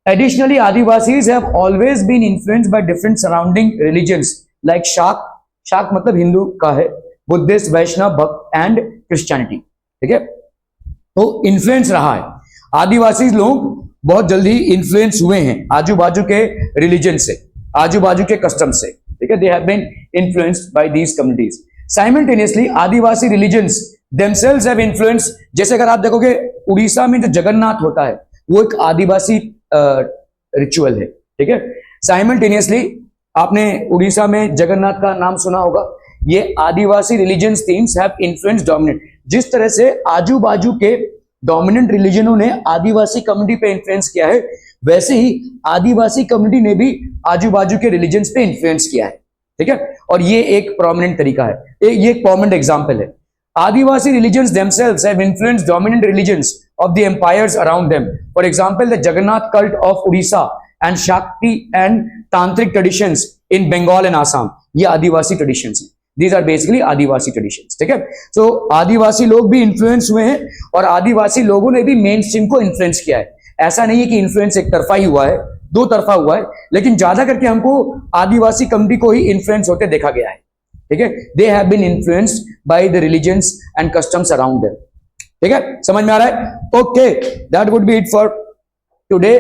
Additionally Adivasis have always been influenced by different surrounding religions like शाक, शाक मतलब हिंदू का है, बुद्धिस्ट, वैष्णव, भक्त एंड क्रिश्चियनिटी, ठीक है? तो इन्फ्लुएंस रहा है, आदिवासी लोग बहुत जल्दी इन्फ्लुएंस हुए हैं आजू बाजू के रिलीजन से, आजू बाजू के कस्टम से, ठीक है? They have been influenced by these communities. Simultaneously Adivasi religions themselves have influence, जैसे अगर आप देखोगे उड़ीसा में जो जगन्नाथ होता है वो एक आदिवासी रिचुअल है, ठीक है? साइमल्टेनियसली आपने उड़ीसा में जगन्नाथ का नाम सुना होगा, ये Adivasi religions themes have influence dominate, जिस तरह से आजू बाजू के डोमिनेंट रिलीजनों ने आदिवासी कम्युनिटी पे इन्फ्लुएंस किया है, वैसे ही आदिवासी कम्युनिटी ने भी आजू बाजू के रिलीजन्स पे इन्फ्लुएंस किया है, ठीक है? और ये एक प्रोमिनेंट तरीका है, ये एक प्रोमिनेंट एग्जांपल है। Adivasi religions themselves have influenced dominant religions of the empires around them, for example the Jagannath cult of Orissa and Shakti and tantric traditions in Bengal and Assam, ये आदिवासी ट्रेडिशंस हैं। These are basically Adivasi traditions, ठीक है? सो आदिवासी लोग भी इन्फ्लुएंस हुए हैं और आदिवासी लोगों ने भी मेन स्ट्रीम को इन्फ्लुएंस किया है। ऐसा नहीं है कि इन्फ्लुएंस एक तरफा ही हुआ है, दो तरफा हुआ है, लेकिन ज्यादा करके हमको आदिवासी कम्युनिटी को ही इन्फ्लुएंस होते देखा गया है, ठीक है? They have been influenced by the religions and customs around them, ठीक है? समझ में आ रहा है? Okay, that would be it for today.